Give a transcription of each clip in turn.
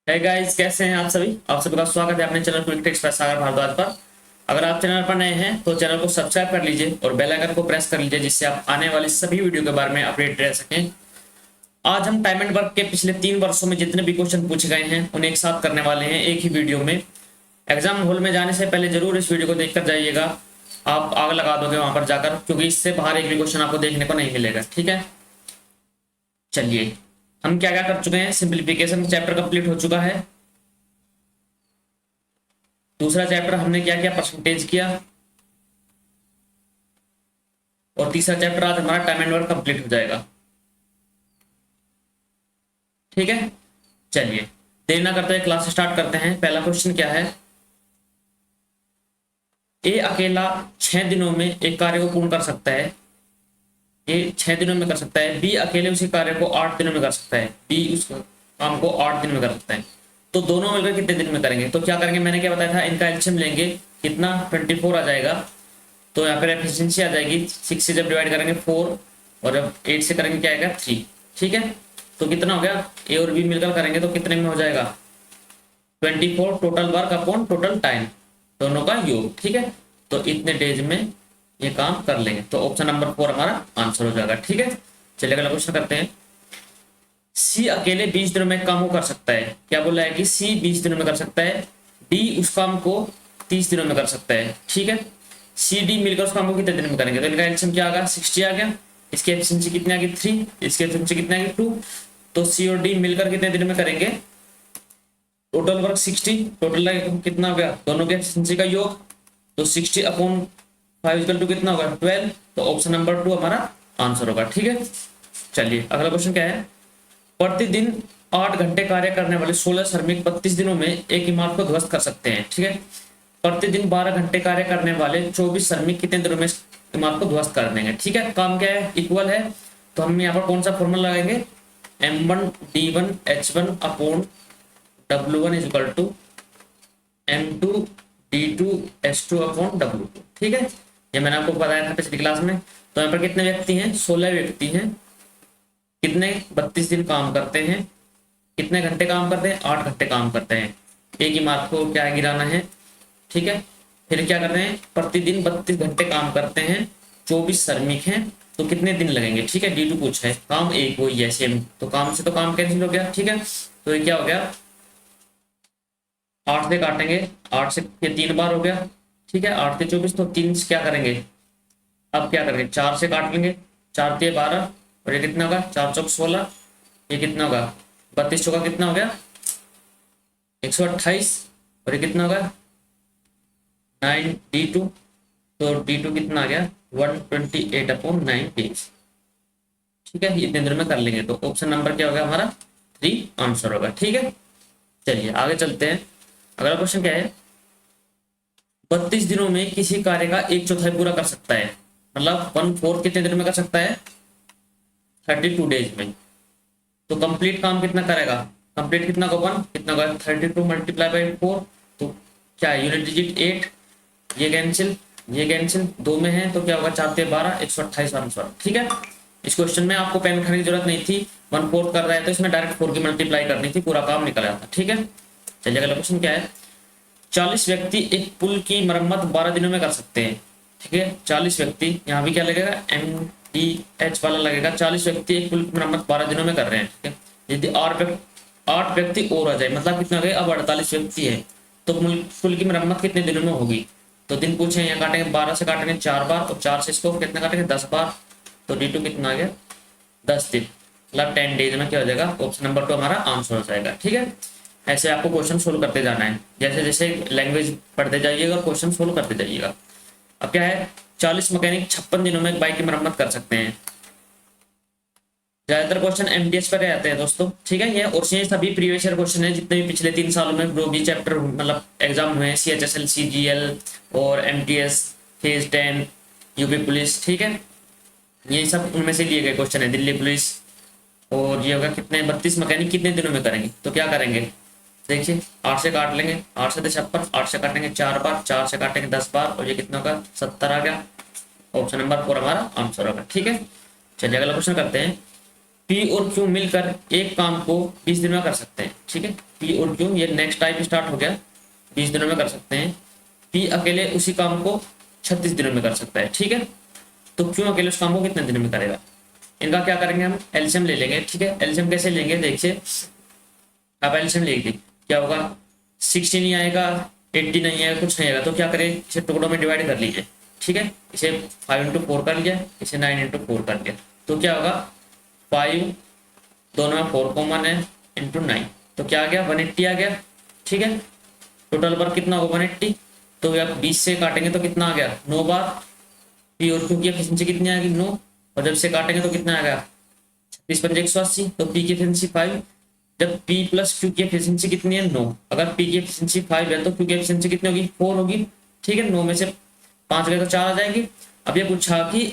है गाइस, कैसे हैं आप सभी का स्वागत है अपने चैनल क्विक टिप्स बाय सागर भारद्वाज पर। अगर आप चैनल पर नए हैं तो चैनल को सब्सक्राइब कर लीजिए और बेल आइकन को प्रेस कर लीजिए, जिससे आप आने वाली सभी वीडियो के बारे में अपडेट रह सकें। आज हम टाइम एंड वर्क के पिछले 3 वर्षों में जितने भी क्वेश्चन पूछे गए हैं उन्हें एक साथ करने वाले हैं एक ही वीडियो में। एग्जाम हॉल में जाने से पहले जरूर इस वीडियो को देखकर जाइएगा, आप आग लगा दोगे वहां पर जाकर, क्योंकि इससे बाहर एक भी क्वेश्चन आपको देखने को नहीं मिलेगा। ठीक है, चलिए हम क्या क्या कर चुके हैं। सिंप्लीफिकेशन चैप्टर कंप्लीट हो चुका है। दूसरा चैप्टर हमने क्या किया, परसेंटेज किया। और तीसरा चैप्टर आज हमारा टाइम एंड वर्क कंप्लीट हो जाएगा। ठीक है, चलिए देर ना करते हुए क्लास स्टार्ट करते हैं। पहला क्वेश्चन क्या है, ए अकेला 6 दिनों में एक कार्य को पूर्ण कर सकता है। ए 6 दिनों में कर सकता है। बी अकेले उसी कार्य को 8 दिनों में कर सकता है। बी उस काम को 8 दिन में कर सकता है। तो दोनों मिलकर कितने दिन में करेंगे? तो क्या करेंगे, मैंने क्या बताया था, इनका एलसीएम लेंगे, कितना 24 आ जाएगा। तो यहाँ पर एफिशिएंसी आ जाएगी, 6 से जब डिवाइड करेंगे 4 और जब 8 से करेंगे क्या आएगा 3। ठीक है, तो कितना हो गया, ए और बी मिलकर करेंगे तो कितने में हो जाएगा 24 total work upon total time, दोनों का योग। ठीक है, तो इतने डेज में ये काम कर लेंगे। तो ऑप्शन नंबर 4 हमारा आंसर हो जाएगा। ठीक है, चलिए अगला क्वेश्चन करते हैं। सी अकेले 20 दिनों में काम को कर सकता है। क्या बोला है कि सी 20 दिनों में कर सकता है। डी उस काम को 30 दिनों में कर सकता है। ठीक है, सी डी मिलकर उस काम को कितने दिन में करेंगे? तो इनका एलसीएम क्या आ गया, 60 आ गया। इसकी एफिशिएंसी कितनी आ गई 3, इसकी एफिशिएंसी कितनी आ गई 2। तो सी और डी मिलकर कितने दिन में करेंगे? टोटल वर्क 60, टोटल कितना हो गया, दोनों की एफिशिएंसी का योग। तो 60 अपॉन 5 इक्वल टू कितना होगा 12। तो ऑप्शन नंबर 2 हमारा आंसर होगा। ठीक है, चलिए अगला क्वेश्चन क्या है। प्रतिदिन 8 घंटे कार्य करने वाले 16 श्रमिक 32 दिनों में एक इमारत को ध्वस्त कर सकते हैं। ठीक है, प्रतिदिन 12 घंटे कार्य करने वाले 24 श्रमिक कितने दिनों में इमारत को ध्वस्त कर देंगे? ठीक है, काम क्या है, इक्वल है। तो हम यहाँ पर कौन सा फॉर्मूला लगाएंगे, M1D1H1 upon W1 is equal to M2D2H2 upon W2। ठीक है, ये मैंने आपको बताया था पिछली क्लास में। तो यहाँ पर कितने व्यक्ति हैं, 16 व्यक्ति हैं। कितने 32 दिन काम करते हैं, कितने घंटे काम करते हैं, 8 घंटे काम करते हैं। एक इमारत को क्या गिराना है। ठीक है, फिर क्या कर रहे हैं, प्रतिदिन 32 घंटे काम करते हैं, 24 श्रमिक हैं, तो कितने दिन लगेंगे? ठीक है, D2 पूछा है, काम एक वही है सेम, तो काम से तो काम कैंसिल हो गया। ठीक है, तो ये क्या हो गया, 8 से काटेंगे, 8 से ये 3 बार हो गया। ठीक है, 8 से 24, तो 3 से क्या करेंगे, अब क्या करेंगे, 4 से काट लेंगे, 4 से 12 और ये कितना होगा 4 चौक 16, ये कितना होगा 32 चौका कितना हो गया 128 और ये कितना होगा 9D2। तो D2 कितना आ गया 128 अपॉन 9 डेज। ठीक है, इतने दिन में कर लेंगे। तो ऑप्शन नंबर क्या होगा हमारा 3 आंसर होगा। ठीक है, चलिए आगे चलते हैं। अगला क्वेश्चन क्या है, 32 दिनों में किसी कार्य का 1/4 पूरा कर सकता है, मतलब 1/4 कितने दिनों में कर सकता है 32 डेज में। तो कंप्लीट काम कितना करेगा, कंप्लीट कितना को 1 कितना होगा 32 मल्टीप्लाई बाई 4। तो क्या है यूनिट डिजिट 8, ये कैंसिल ये कैंसिल, 2 में है तो क्या होगा 4 से 12 128 आंसर। ठीक है, इस क्वेश्चन में आपको पेन खाने की जरूरत नहीं थी, 1/4 कर रहा है तो इसमें डायरेक्ट 4 की मल्टीप्लाई करनी थी, पूरा काम निकल आता। ठीक है, चलिए अगला क्वेश्चन क्या है, 40 व्यक्ति एक पुल की मरम्मत 12 दिनों में कर सकते हैं। ठीक है, 40 व्यक्ति, यहाँ भी क्या लगेगा MDH वाला लगेगा, 40 व्यक्ति एक पुल की मरम्मत 12 दिनों में कर रहे हैं। ठीक है, यदि 8 व्यक्ति और आ जाए, मतलब कितना हो गया अब 48 व्यक्ति है, तो पुल की मरम्मत कितने दिनों में होगी? तो दिन पूछे, यहाँ काटेंगे 12 से काटेंगे 4 बार और 4 से इसको कितना काटेंगे 10 बार। तो D2 कितना आ गया 10 दिन, मतलब 10 डेज में क्या हो जाएगा, ऑप्शन नंबर 2 हमारा आंसर हो जाएगा। ठीक है, ऐसे आपको क्वेश्चन सोल्व करते जाना है, जैसे जैसे लैंग्वेज पढ़ते जाइएगा और क्वेश्चन सोल्व करते जाइएगा। अब क्या है, 40 मैकेनिक 56 दिनों में एक बाइक की मरम्मत कर सकते हैं। ज्यादातर क्वेश्चन MDH पर आते हैं दोस्तों। ठीक है, ये और ये सभी प्रीवियस ईयर क्वेश्चन है जितने भी पिछले 3 सालों में जो भी चैप्टर मतलब एग्जाम हुए हैं, CHSL CGL और MTS फेज 10 यूपी पुलिस। ठीक है, ये सब उनमें से लिए गए क्वेश्चन है, दिल्ली पुलिस। और ये होगा कितने 32 मैकेनिक कितने दिनों में करेंगे? तो क्या करेंगे, देखिए 8 से काट लेंगे, 8 से 56, 8 से काटेंगे 4 बार, 4 से काटेंगे 10 बार और ये कितना होगा 70 आ गया। ऑप्शन नंबर 4 हमारा आंसर होगा। ठीक है, चलिए अगला क्वेश्चन करते हैं। पी और क्यू मिलकर एक काम को 20 दिन में कर सकते हैं। ठीक है, पी और क्यू ये नेक्स्ट टाइप स्टार्ट हो गया, 20 दिनों में कर सकते हैं। पी अकेले उसी काम को 36 दिनों में कर सकता है। ठीक है, तो क्यों अकेले उस काम को कितने दिनों में करेगा। इनका क्या करेंगे, हम एलसीएम ले लेंगे। ठीक है, एलसीएम कैसे लेंगे, देखिए आप एलसीएम लेंगे क्या होगा, 60 नहीं आएगा, 80 नहीं आएगा, कुछ नहीं आएगा, तो क्या करें, इसे टुकड़ों में डिवाइड कर लीजिए। ठीक है, इसे 5 इंटू 4 कर लिया, इसे 9 इंटू 4 कर लिया, तो क्या होगा 5, दोनों में 4 कॉमन है, इंटू 9, तो क्या आ गया 180 आ गया। ठीक है, टोटल वर्क कितना होगा 180, तो आप 20 से काटेंगे तो कितना आ गया 9 बार। पी और क्यू की एफिशिएंसी कितनी आएगी 9, और जब से काटेंगे तो कितना आएगा 36 पंजे 180, तो पी की एफिशिएंसी 5। जब पी प्लस क्यू की एफिशिएंसी कितनी है 9, अगर पी की एफिशिएंसी 5 है तो क्यू की एफिशिएंसी कितनी होगी 4 होगी। ठीक है, 9 में से 5 गए तो 4 आ जाएगी। अब ये पूछा कि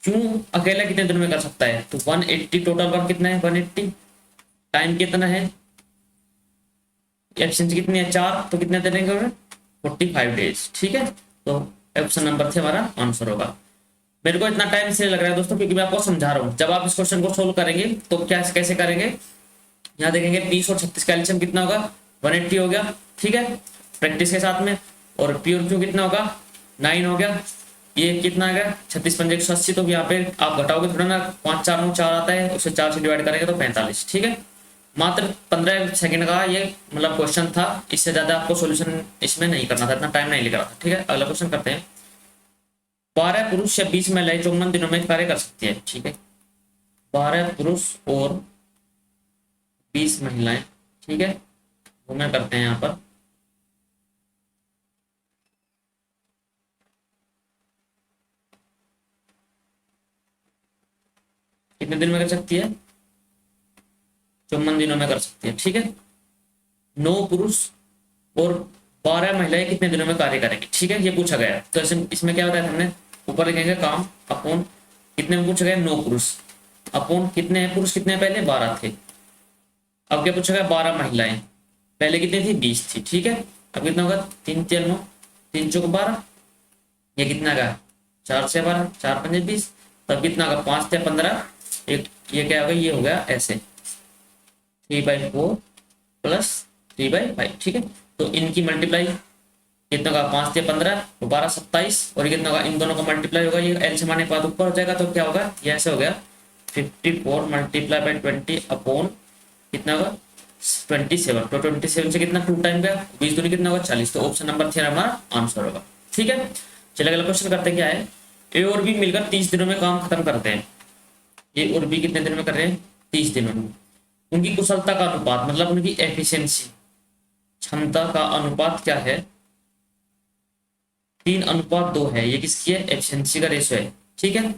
क्यों अकेला कितने दिन में कर सकता है, तो 180 टोटल वर्क कितना है 180, टाइम कितना है, एफिशिएंसी कितनी है 4, तो कितने देंगे 45 डेज। ठीक है, तो ऑप्शन नंबर 3 हमारा आंसर होगा। मेरे को इतना टाइम इसलिए लग रहा है दोस्तों क्योंकि मैं आपको समझा रहा हूँ। जब आप इस क्वेश्चन को सोल्व करेंगे तो क्या कैसे करेंगे, यहाँ देखेंगे 20 और 36 का एलसीएम कितना होगा 180 हो गया। ठीक है, प्रैक्टिस के साथ में, और पी और क्यू कितना होगा 9 हो गया, ये कितना आ गया 36 पंजे 180, तो यहाँ पे आप घटाओगे थोड़ा ना, 5 4 9 4 आता है, उसे 4 से डिवाइड करेंगे तो 45। ठीक है, मात्र 15 सेकंड का ये मतलब क्वेश्चन था, इससे ज्यादा आपको सॉल्यूशन इसमें नहीं करना था, इतना टाइम नहीं लेकर था। ठीक है, अगला क्वेश्चन करते हैं। 12 पुरुष या 20 महिलाएं 54 दिनों में कार्य कर सकती है। ठीक है, 12 पुरुष और 20 महिलाएं, ठीक है, वो मैं करते हैं यहाँ पर। कितने दिन में कर सकती है 54 दिनों में कर सकती है। ठीक है, 9 पुरुष और 12 महिलाएं कितने दिनों में कार्य करेंगी। ठीक है, ये पूछा गया, तो इसमें क्या होता है, हमने ऊपर लिखेंगे काम अपॉन कितने में पूछा गया 9 पुरुष, अपॉन कितने हैं पुरुष, कितने पहले 12 थे। अब क्या पूछा गया 12 महिलाएं, पहले कितनी थी 20 थी। ठीक है, अब कितना होगा 3 3 9, 3 चौक 12, ये कितना का 4 से 12, 4 पंजे 20, तब कितना का 5 से 15, एक ये क्या होगा, ये हो गया ऐसे 3/4 प्लस 3/5। ठीक है, तो इनकी मल्टीप्लाई कितना का 5 से 15 तो 12 27, और ये कितना होगा इन दोनों का मल्टीप्लाई होगा, ये एल से मारने के बाद ऊपर हो जाएगा, तो क्या होगा ये ऐसे हो गया 54 मल्टीप्लाई बाई 20 अपॉन कितना होगा 27, तो 27 से कितना 2 टाइम गया, 20 दूनी कितना होगा 40, तो ऑप्शन नंबर 3 हमारा आंसर होगा। ठीक है, चलिए अगला क्वेश्चन करते हैं। क्या है, ए और बी मिलकर 30 दिनों में काम खत्म करते हैं। ए और बी कितने दिनों में कर रहे हैं 30 दिनों में। उनकी कुशलता का अनुपात मतलब उनकी एफिशिएंसी क्षमता का अनुपात क्या है 3:2 है, ये किसकी है एफिशिएंसी का रेशो है। ठीक है,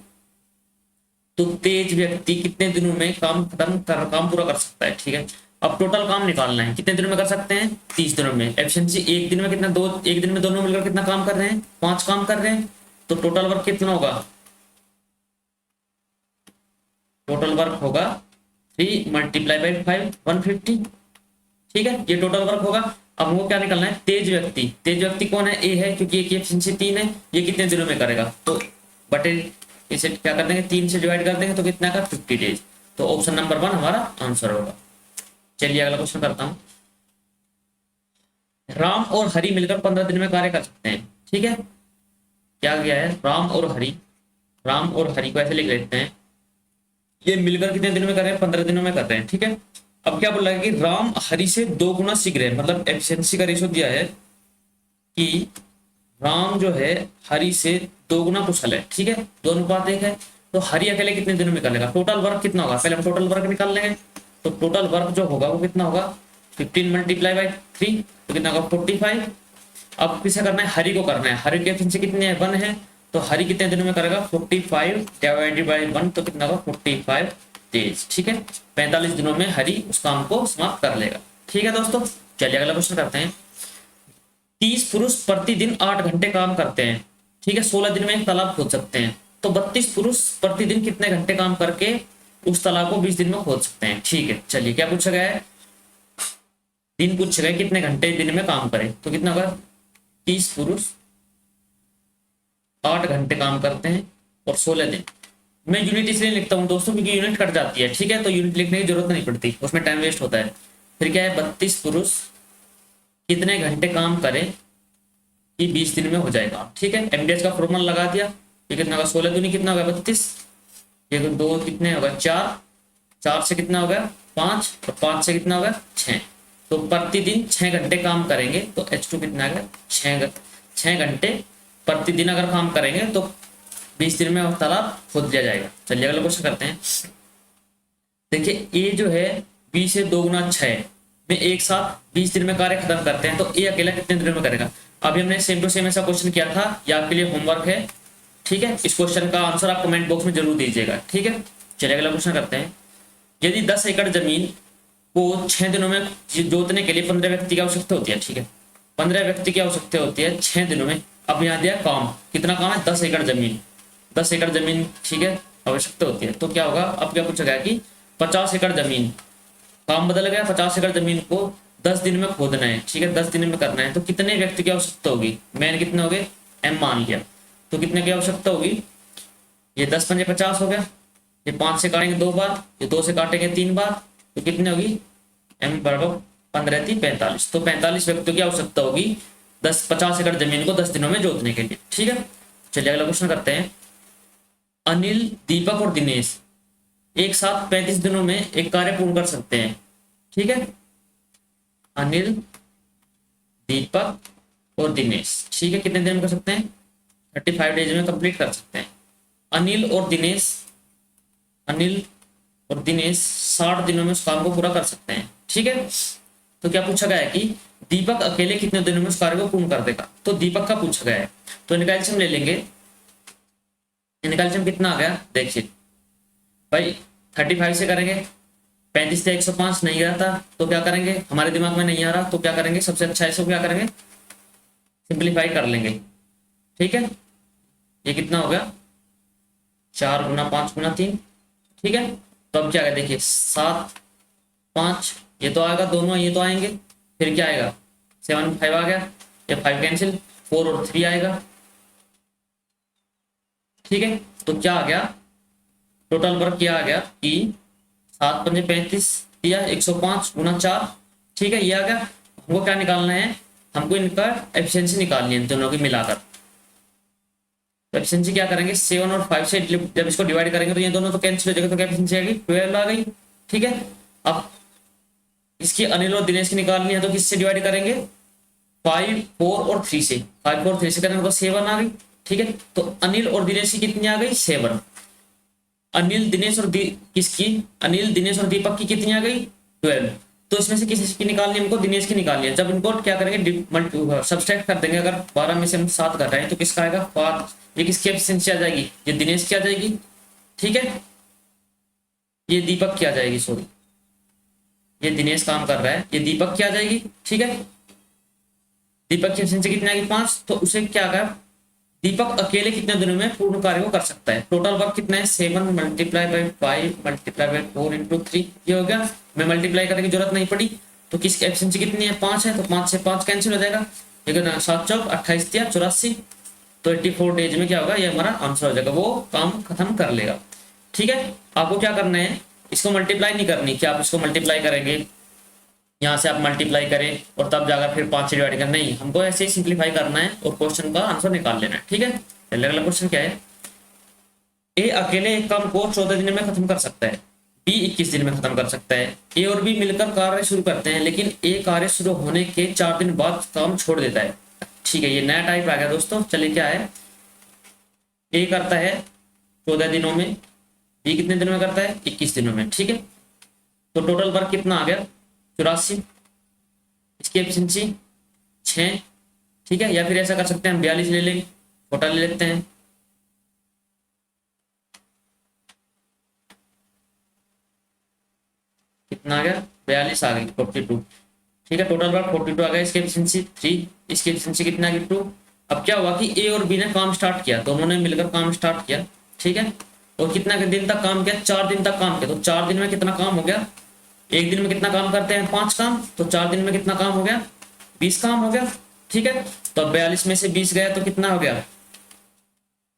तो तेज व्यक्ति कितने दिनों में काम पूरा कर सकता है। ठीक है, अब टोटल काम निकालना है, कितने दिनों में कर सकते हैं 30 दिनों में। एफिशिएंसी एक दिन में कितना, एक दिन में दोनों मिलकर कितना काम कर रहे हैं 5 काम कर रहे हैं, तो टोटल वर्क कितना होगा, टोटल वर्क होगा 3 मल्टीप्लाई बाई 5 150। ठीक है, ये टोटल वर्क होगा। अब वो क्या निकलना है तेज व्यक्ति, तेज व्यक्ति कौन है ए है, क्योंकि एक एफिशिएंसी 3 है, ये कितने दिनों में करेगा, तो बटे इसे क्या कर देंगे 3 से डिवाइड कर देंगे, तो कितना का 50 डेज, तो ऑप्शन नंबर 1 हमारा आंसर होगा। चलिए अगला क्वेश्चन करता हूं। राम और हरि मिलकर 15 दिन में कार्य कर सकते हैं। ठीक है, क्या गया है राम और हरि, राम और हरि को ऐसे लिख लेते हैं, ये मिलकर कितने दिनों में कर रहे हैं 15 दिनों में कर रहे हैं। ठीक है, अब क्या बोल रहा है कि राम हरि से 2 गुना शीघ्र है, मतलब एफिशिएंसी का रेशो दिया है कि राम जो है हरि से 2 गुना कुशल है। ठीक है, 2:1 है, तो हरि अकेले कितने दिनों में कर लेगा, टोटल वर्क कितना होगा, पहले हम टोटल वर्क निकाल लेंगे, तो टोटल वर्क जो होगा वो कितना होगा 15 मल्टीप्लाई बाई 3, तो कितना होगा 45। अब किसे करना है हरि को करना है, हरि की एफिशिएंसी कितनी है 1 है, तो हरि कितने दिनों में करेगा 45 डिवाइडेड बाई 1, तो कितना होगा 45 डेज। ठीक है, 45 दिनों में हरि उस काम को समाप्त कर लेगा। ठीक है दोस्तों, चलिए अगला क्वेश्चन करते हैं। 30 पुरुष प्रतिदिन 8 घंटे काम करते हैं। ठीक है, 16 दिन में एक तालाब खोद सकते हैं, तो 32 पुरुष प्रतिदिन कितने घंटे काम करके उस तालाब को 20 दिन में खोद सकते हैं। ठीक है, चलिए क्या पूछा गया है, दिन पूछा गया कितने घंटे दिन में काम करें, तो कितना होगा 30 पुरुष 8 घंटे काम करते हैं और 16 दिन, मैं यूनिट इसलिए लिखता हूँ दोस्तों क्योंकि यूनिट कट जाती है, ठीक है, तो यूनिट लिखने की जरूरत नहीं पड़ती, उसमें टाइम वेस्ट होता है। फिर क्या है, 32 पुरुष कितने घंटे काम करें कि 20 दिन में हो जाएगा, ठीक है। एमडीएस का फॉर्मूला लगा दिया, ये कितना होगा 16 दूनी कितना होगा 32, ये दो कितने होगा 4, 4 से कितना होगा 5, और 5 से कितना होगा 6। तो प्रतिदिन 6 घंटे काम करेंगे तो H2 कितना है 6 घंटे प्रतिदिन अगर काम करेंगे तो 20 दिन में तालाब खोद लिया जाएगा। चलिए अगला क्वेश्चन करते हैं। देखिए ए जो है 20 से 2 गुना 6 में एक साथ 20 दिन में कार्य खत्म करते हैं, तो ए अकेला कितने दिनों में करेगा। अभी हमने सेम टू सेम ऐसा क्वेश्चन किया था, ये आपके लिए होमवर्क है, ठीक है। इस क्वेश्चन का आंसर आप कमेंट बॉक्स में जरूर दीजिएगा, ठीक है। चलिए अगला क्वेश्चन करते हैं। यदि 10 एकड़ जमीन को 6 दिनों में जोतने के लिए 15 व्यक्ति की आवश्यकता होती है, ठीक है, 15 व्यक्ति की आवश्यकता होती है 6 दिनों में। अब यहाँ दिया काम, कितना काम है 10 एकड़ जमीन, 10 एकड़ जमीन, ठीक है, आवश्यकता होती है। तो क्या होगा, अब क्या पूछा गया कि 50 एकड़ जमीन, काम बदल गया, 50 एकड़ जमीन को 10 दिन में खोदना है, ठीक है, 10 दिन में करना है, तो कितने व्यक्ति की आवश्यकता होगी। मैंने कितने हो गए एम मान लिया, तो कितने की आवश्यकता होगी, ये 10 पंजे 50 हो गया, ये 5 से काटेंगे 2 बार, ये 2 से काटेंगे 3 बार, तो कितने होगी एम बराबर 15 3 45, तो 45 व्यक्तियों की आवश्यकता होगी 50 एकड़ जमीन को 10 दिनों में जोतने के लिए, ठीक है। चलिए अगला क्वेश्चन करते हैं। अनिल, दीपक और दिनेश एक साथ 35 दिनों में एक कार्य पूर्ण कर सकते हैं, ठीक है। अनिल, दीपक और दिनेश, ठीक है, कितने दिन में कर सकते हैं 35 डेज में कंप्लीट कर सकते हैं। अनिल और दिनेश 60 दिनों में उस काम को पूरा कर सकते हैं, ठीक है। तो क्या पूछा गया है कि दीपक अकेले कितने दिनों में उस कार्य को पूर्ण कर देगा, तो दीपक का पूछा गया है। तो इनका एल्सियम ले लेंगे, इनका एल्सियम कितना आ गया देखिए भाई, 35 से करेंगे, 35 से 105 नहीं रहता, तो क्या करेंगे, हमारे दिमाग में नहीं आ रहा, तो क्या करेंगे, सबसे अच्छा इसको क्या करेंगे सिंप्लीफाई कर लेंगे, ठीक है। ये कितना हो गया 4 गुना 5 गुना 3, ठीक है। तो अब क्या है देखिए 7 5, ये तो आएगा दोनों, ये तो आएंगे, फिर क्या आएगा 7 5 आ गया, ये 5 कैंसिल, 4 और 3 आएगा, ठीक है। तो क्या आ गया टोटल वर्क, क्या आ गया कि 7 पंजे 35 दिया 105 गुना 4, ठीक है, ये आ गया। हमको क्या निकालना है, हमको इनका एफिशिएंसी निकालनी है दोनों की मिलाकर। तो एफिशिएंसी क्या करेंगे 7 और 5 से जब इसको डिवाइड करेंगे तो ये दोनों तो कैंसिल हो जाएगा, तो क्या एफिशिएंसी आ गई 12 आ गई, ठीक है। अब इसकी अनिल और दिनेश की निकालनी है तो किससे डिवाइड करेंगे 5 4 और 3 से, 5 4 3 से करेंगे तो 7 आ गई, ठीक है। तो अनिल और दिनेश की कितनी आ गई 7, अनिल दिनेश और किसकी, अनिल दिनेश और दीपक की कितनी आ गई 12। तो इसमें से किसी की निकालनी है, हमको दिनेश की निकालनी है। जब इनको क्या करेंगे सब्सट्रैक्ट कर देंगे, अगर 12 में से हम 7 कर रहे हैं तो किसका आएगा 5, ये किसकी एफिशिएंसी आ जाएगी, ये दिनेश की आ जाएगी, ठीक है, ये दीपक की आ जाएगी, सॉरी ये दिनेश काम कर रहा है, ये दीपक की आ जाएगी, ठीक है। दीपक की एफिशिएंसी कितनी आएगी 5, तो उसे क्या आएगा दीपक अकेले कितने दिनों में पूर्ण कार्य को कर सकता है। टोटल वर्क कितना है 7 multiply by 5 multiply by 4 into 3, ये हो गया, मैं मल्टीप्लाई करने की जरूरत नहीं पड़ी। तो किसकी एफिशिएंसी कितनी है 5 है, तो 5 से 5 कैंसिल हो जाएगा, लेकिन 7 चौक 28 दिया 84, तो 84 डेज में क्या होगा, ये हमारा आंसर हो जाएगा, वो काम खत्म कर लेगा, ठीक है। आपको क्या करना है, इसको मल्टीप्लाई नहीं करनी कि आप इसको मल्टीप्लाई करेंगे, यहाँ से आप मल्टीप्लाई करें और तब जाकर फिर 5 से डिवाइड करना, नहीं, हमको ऐसे ही सिंप्लीफाई करना है और क्वेश्चन का आंसर निकाल लेना है, ठीक है। अगला क्वेश्चन क्या है, ए अकेले एक काम को 14 दिन में खत्म कर सकता है, बी 21 दिन में खत्म कर सकता है। ए और बी मिलकर कार्य शुरू करते हैं, लेकिन ए कार्य शुरू होने के 4 दिन बाद काम छोड़ देता है, ठीक है, ये नया टाइप आ गया दोस्तों। चलिए क्या है, ए करता है 14 दिनों में, बी कितने दिन में करता है 21 दिनों में, ठीक है। तो टोटल वर्क कितना आ गया 84, इसकी एफिशिएंसी 6, ठीक है, या फिर ऐसा कर सकते हैं हम 42 ले लेंगे, छोटा ले लेते हैं, कितना आ गया 42 आ गई 42, ठीक है। टोटल वर्क 42 आ गया, इसकी एफिशिएंसी 3, इसकी एफिशिएंसी कितना आ गई 2। अब क्या हुआ कि ए और बी ने काम स्टार्ट किया, दोनों ने मिलकर काम स्टार्ट किया, ठीक है, और कितना दिन तक काम किया 4 दिन तक काम किया। तो 4 दिन में कितना काम हो गया, एक दिन में कितना काम करते हैं 5 काम, तो 4 दिन में कितना काम हो गया 20 काम हो गया, ठीक है। तो 42 में से 20 गया तो कितना हो गया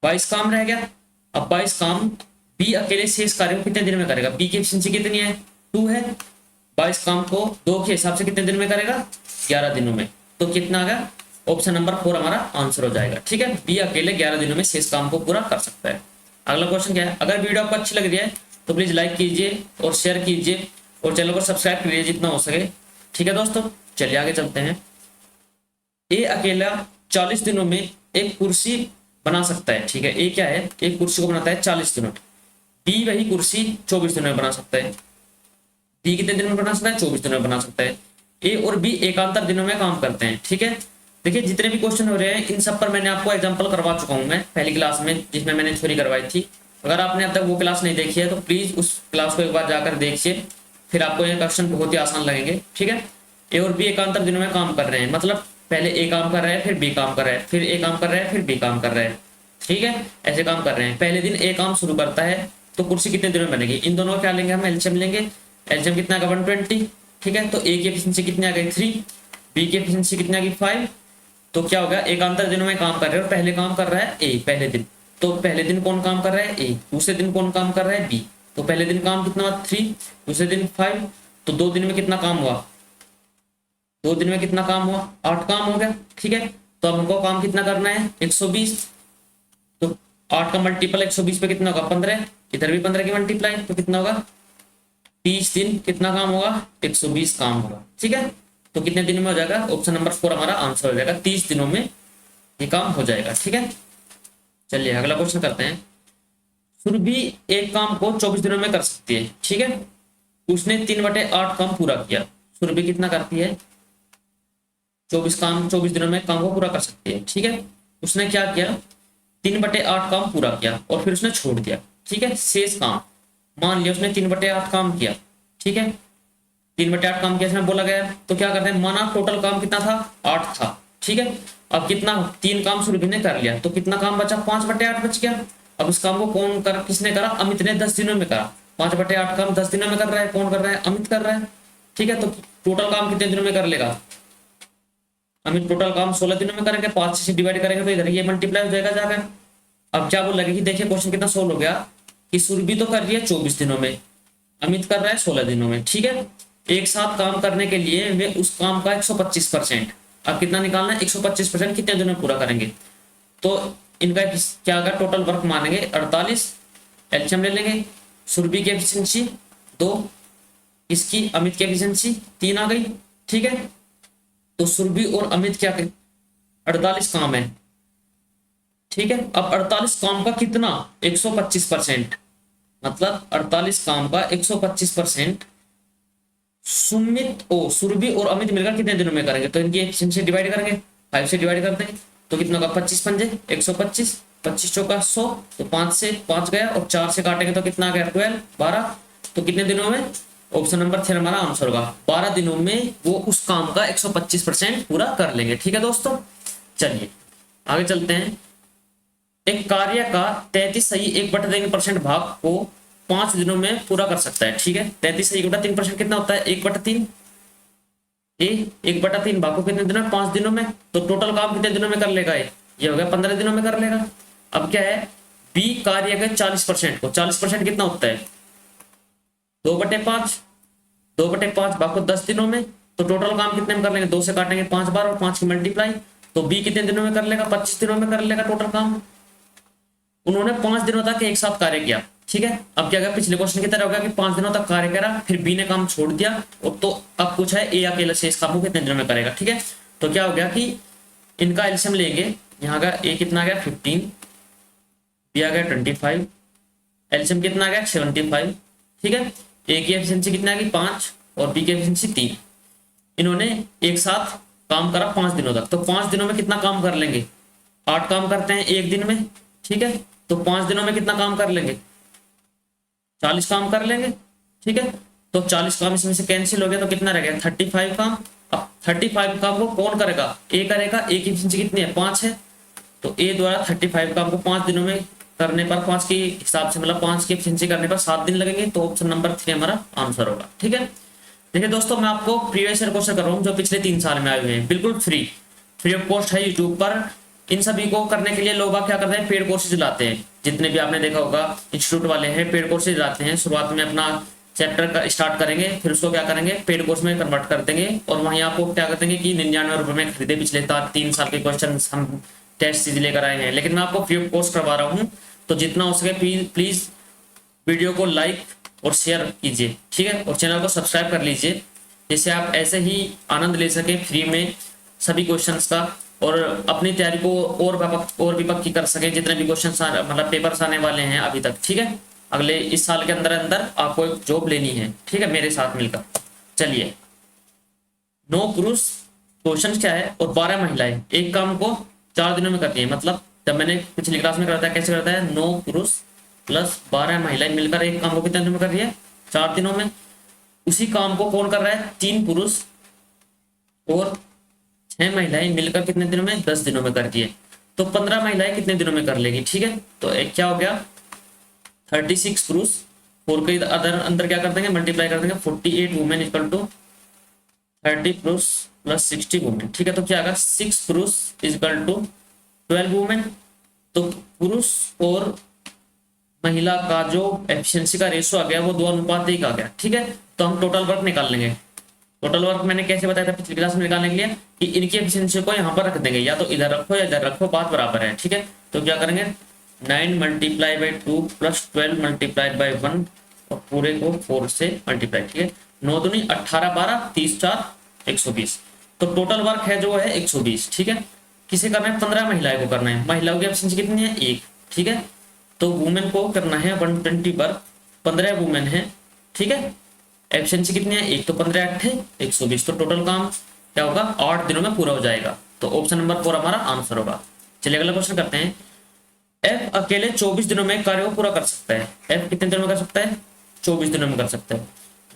22 काम रह गया। अब 22 काम बी अकेले शेष कार्य को कितने दिन में करेगा। बी की एफिशिएंसी कितनी है, 2 है। 22 काम को 2 के हिसाब से कितने दिन में करेगा, 11 दिनों में। तो कितना आ गया, ऑप्शन नंबर 4 हमारा आंसर हो जाएगा। ठीक है, बी अकेले 11 दिनों में शेष काम को पूरा कर सकता है। अगला क्वेश्चन क्या है, अगर वीडियो आपको अच्छी लग रही है तो प्लीज लाइक कीजिए और शेयर कीजिए और चैनल को सब्सक्राइब करिए जितना हो सके। ठीक है दोस्तों, चलिए आगे चलते हैं। ए अकेला 40 दिनों में एक कुर्सी बना सकता है। ठीक है, ए क्या है, एक कुर्सी को बनाता है 40 दिनों में। बी वही कुर्सी 24 दिनों में बना सकता है। बी कितने दिनों में बना सकता है, 24 दिनों में बना सकता है। ए और बी एकांतर दिनों में काम करते हैं। ठीक है, देखिए जितने भी क्वेश्चन हो रहे हैं इन सब पर मैंने आपको एग्जांपल करवा चुका हूं मैं पहली क्लास में, जिसमें मैंने थ्योरी करवाई थी। अगर आपने अब तक वो क्लास नहीं देखी है तो प्लीज उस क्लास को एक बार जाकर देखिए, फिर आपको ये क्वेश्चन बहुत ही आसान लगेंगे। ठीक है, ए और बी एकांतर दिनों में काम कर रहे हैं, मतलब पहले ए काम कर रहा है, फिर बी काम कर रहा है, फिर ए काम कर रहा है, फिर बी काम कर रहा है। ठीक है, ऐसे काम कर रहे हैं। पहले दिन ए काम शुरू करता है तो कुर्सी कितने दिनों में बनेगी, इन दोनों का क्या लेंगे हम, एलसीएम लेंगे। एलसीएम कितना का 120। ठीक है, तो ए की एफिशिएंसी कितनी आ गई 3, बी की एफिशिएंसी कितनी आ गई 5। तो क्या होगा, एकांतर दिनों में काम कर रहे हैं और पहले काम कर रहा है ए पहले दिन। तो पहले दिन कौन काम कर रहा है, ए। दूसरे दिन कौन काम कर रहा है, बी। तो पहले दिन काम कितना हुआ 3, दूसरे दिन 5। तो 2 दिन में कितना काम हुआ, 2 दिन में कितना काम हुआ, 8 काम हो गया। ठीक है, तो अब हमको काम कितना करना है, 120। तो 8 का मल्टीपल 120 पे कितना होगा 15, इधर भी 15 की मल्टीप्लाई, तो कितना होगा 30 दिन कितना काम होगा, 120 काम होगा। ठीक है, तो कितने दिन में हो जाएगा, ऑप्शन नंबर 4 हमारा आंसर हो जाएगा, 30 दिनों में ये काम हो जाएगा। ठीक है, चलिए अगला क्वेश्चन करते हैं। सुरभि एक काम को 24 दिनों में कर सकती है। ठीक है, उसने 3/8 काम पूरा किया। सुरभि कितना करती है, 24 दिनों में काम को पूरा कर सकती है। ठीक है, उसने क्या किया, 3/8 काम पूरा किया और फिर उसने छोड़ दिया। ठीक है, शेष काम मान लिया उसने 3/8 काम किया। ठीक है, 3/8 काम किया इसमें बोला गया, तो क्या करते हैं, माना टोटल काम कितना था, 8 था। ठीक है, अब कितना 3 काम सुरभि ने कर लिया, तो कितना काम बचा, 5/8 बच गया। अब उस काम को किसने करा, अमित ने 10 दिनों में करा। 5/8 काम 10 दिनों में कर रहा है, कौन कर रहा है, अमित कर रहा है। ठीक है, तो टोटल काम कितने दिनों में कर लेगा, अमित टोटल काम 16 दिनों में करेंगे। 5 से डिवाइड करेंगे तो इधर ये मल्टीप्लाई हो जाएगा जाकर। अब क्या बोल लगे कि देखिए क्वेश्चन कितना सोल्व हो गया कि सुरभि तो कर रही है 24 दिनों में, अमित कर रहा है 16 दिनों में। ठीक है, एक साथ काम करने के लिए वे उस काम का 125%, अब कितना निकालना है, 125% कितने दिनों में पूरा करेंगे। तो इनका क्या होगा, टोटल वर्क मानेंगे 48, एलसीएम ले लेंगे। सुरभि की एफिशिएंसी 2, इसकी अमित की एफिशिएंसी 3 आ गई। ठीक है, तो सुरभि और अमित क्या 48 काम है। ठीक है, अब 48 काम का कितना, 125%, मतलब 48 काम का 125% सुरभि और अमित मिलकर कितने दिनों में करेंगे, तो इनकी एफिशिएंसी डिवाइड करेंगे, 5 से डिवाइड कर देंगे तो कितना होगा, 25 पंजे 125, 25 चौका 100, तो 5 से 5 गया और 4 से काटेंगे तो कितना आ गया 12, 12। तो कितने दिनों में, ऑप्शन नंबर 3 हमारा आंसर होगा, 12 दिनों में वो उस काम का 125% पूरा कर लेंगे। ठीक है दोस्तों, चलिए आगे चलते हैं। एक कार्य का 33 सही 1/3% भाग को 5 दिनों में पूरा कर सकता है। ठीक है, 33 सही 1/3% कितना होता है, 1/3। ए 1/3 भाग को कितने दिनों में, 5 दिनों में। तो टोटल काम कितने दिनों में कर लेगा, ये हो गया 15 दिनों में कर लेगा। अब क्या है, बी कार्य के 40% को, 40% कितना होता है 2/5, 2/5 भाग को 10 दिनों में। तो टोटल काम कितने में कर लेंगे, 2 से काटेंगे 5 बार और 5 की मल्टीप्लाई, तो बी कितने दिनों में कर लेगा, 25 दिनों में कर लेगा टोटल काम। उन्होंने 5 दिनों तक एक साथ कार्य किया। ठीक है, अब क्या गया, पिछले क्वेश्चन की तरह हो गया कि 5 दिनों तक कार्य करा, फिर बी ने काम छोड़ दिया और तो अब कुछ है ए अकेला शेष काम को कितने दिनों में करेगा। ठीक है, तो क्या हो गया कि इनका एलसीएम लेंगे, यहाँ का ए कितना आ गया 15, बी आ गया 25, एलसीएम कितना आ गया 75। ठीक है, ए की एफिशिएंसी कितना आ गई 5 और बी की एफिशिएंसी 3। इन्होंने एक साथ काम करा 5 दिनों तक, तो 5 दिनों में कितना काम कर लेंगे, 8 काम करते हैं एक दिन में। ठीक है, तो 5 दिनों में कितना काम कर लेंगे, 40 काम कर लेंगे। ठीक है, तो 40 काम इसमें से कैंसिल हो गया तो कितना रह गया 35 काम। अब 35 काम को कौन करेगा, ए करेगा। ए की एफिशिएंसी कितनी है 5 है, तो ए द्वारा 35 काम को 5 दिनों में करने पर 5 के हिसाब से, मतलब 5 की एफिशिएंसी करने पर 7 दिन लगेंगे, तो ऑप्शन नंबर 3 हमारा आंसर होगा। ठीक है, देखिए दोस्तों मैं आपको प्रीवियस ईयर क्वेश्चन कर रहा हूँ जो पिछले 3 साल में आए हुए हैं, बिल्कुल फ्री ऑफ कॉस्ट है यूट्यूब पर। इन सभी को करने के लिए लोग क्या करते हैं, पेड कोर्सेज लाते हैं। जितने भी आपने देखा होगा इंस्टीट्यूट वाले हैं पेड कोर्सेज लाते हैं। शुरुआत में अपना चैप्टर का स्टार्ट करेंगे, फिर उसको क्या करेंगे, पेड कोर्स में कन्वर्ट कर देंगे और वहीं आपको क्या कर देंगे कि 99 रुपये में खरीदे। पिछले 3 साल के क्वेश्चन हम टेस्ट सीरीज लेकर आए हैं, लेकिन मैं आपको फ्री ऑफ कॉस्ट करवा रहा हूँ। तो जितना हो सके प्लीज वीडियो को लाइक और शेयर कीजिए, ठीक है, और चैनल को सब्सक्राइब कर लीजिए, जिससे आप ऐसे ही आनंद ले सके फ्री में सभी क्वेश्चंस का और अपनी तैयारी को और भी पक्की कर सके। जितने भी क्वेश्चन मतलब पेपर्स आने वाले हैं अभी तक, ठीक है, अगले इस साल के अंदर अंदर आपको एक जॉब लेनी है, ठीक है, मेरे साथ मिलकर। चलिए, 9 पुरुष क्वेश्चन क्या है और 12 महिलाएं एक काम को 4 दिनों में करती है। मतलब जब मैंने पिछली क्लास में करता है, कैसे करता है, 9 पुरुष प्लस 12 महिलाएं मिलकर एक काम को कितने दिनों में कर रही है, 4 दिनों में। उसी काम को कौन कर रहा है, 3 पुरुष और 6 महिलाएं मिलकर कितने दिनों में, 10 दिनों में करती है। तो 15 महिलाएं कितने दिनों में कर लेगी, ठीक है। तो एक क्या हो गया, 36 पुरुष, 4 के अंदर क्या कर देंगे, मल्टीप्लाई कर देंगे, 48 वुमेन इक्वल टू 30 पुरुष प्लस 60 वुमेन, ठीक है। तो क्या आएगा, 6 पुरुष इक्वल टू 12 वुमेन। तो पुरुष और महिला का जो एफिशिएंसी का रेशो आ गया वो 2:1 आ गया, ठीक है। तो हम टोटल वर्क निकाल लेंगे। टोटल वर्क मैंने कैसे बताया था पिछली क्लास में निकालने के लिए कि इनकी एफिशिएंसी को यहाँ पर रख देंगे, या तो इधर रखो या इधर रखो, बात बराबर है, ठीक है। तो क्या करेंगे, 9 × 2 प्लस 12 × 1 और पूरे को 4 से मल्टीप्लाई, ठीक है। 9 दूनी 18, 12, 30, 4, 120। तो टोटल वर्क है जो है 120, ठीक है। किसे करना है, 15 महिलाएं को करना है। महिलाओं की एफिशिएंसी कितनी है, 1, ठीक है। तो वुमेन को करना है 120 पर 15 वुमेन है, ठीक है। एफिशिएंसी कितनी है, 1, तो 15 8 120। तो टोटल काम क्या होगा, 8 दिनों में पूरा हो जाएगा। तो ऑप्शन नंबर 4 हमारा आंसर होगा। चलिए अगला क्वेश्चन करते हैं। एफ अकेले 24 दिनों में कार्य को पूरा कर सकता है। एफ कितने दिनों में कर सकता है, 24 दिनों में कर सकता है।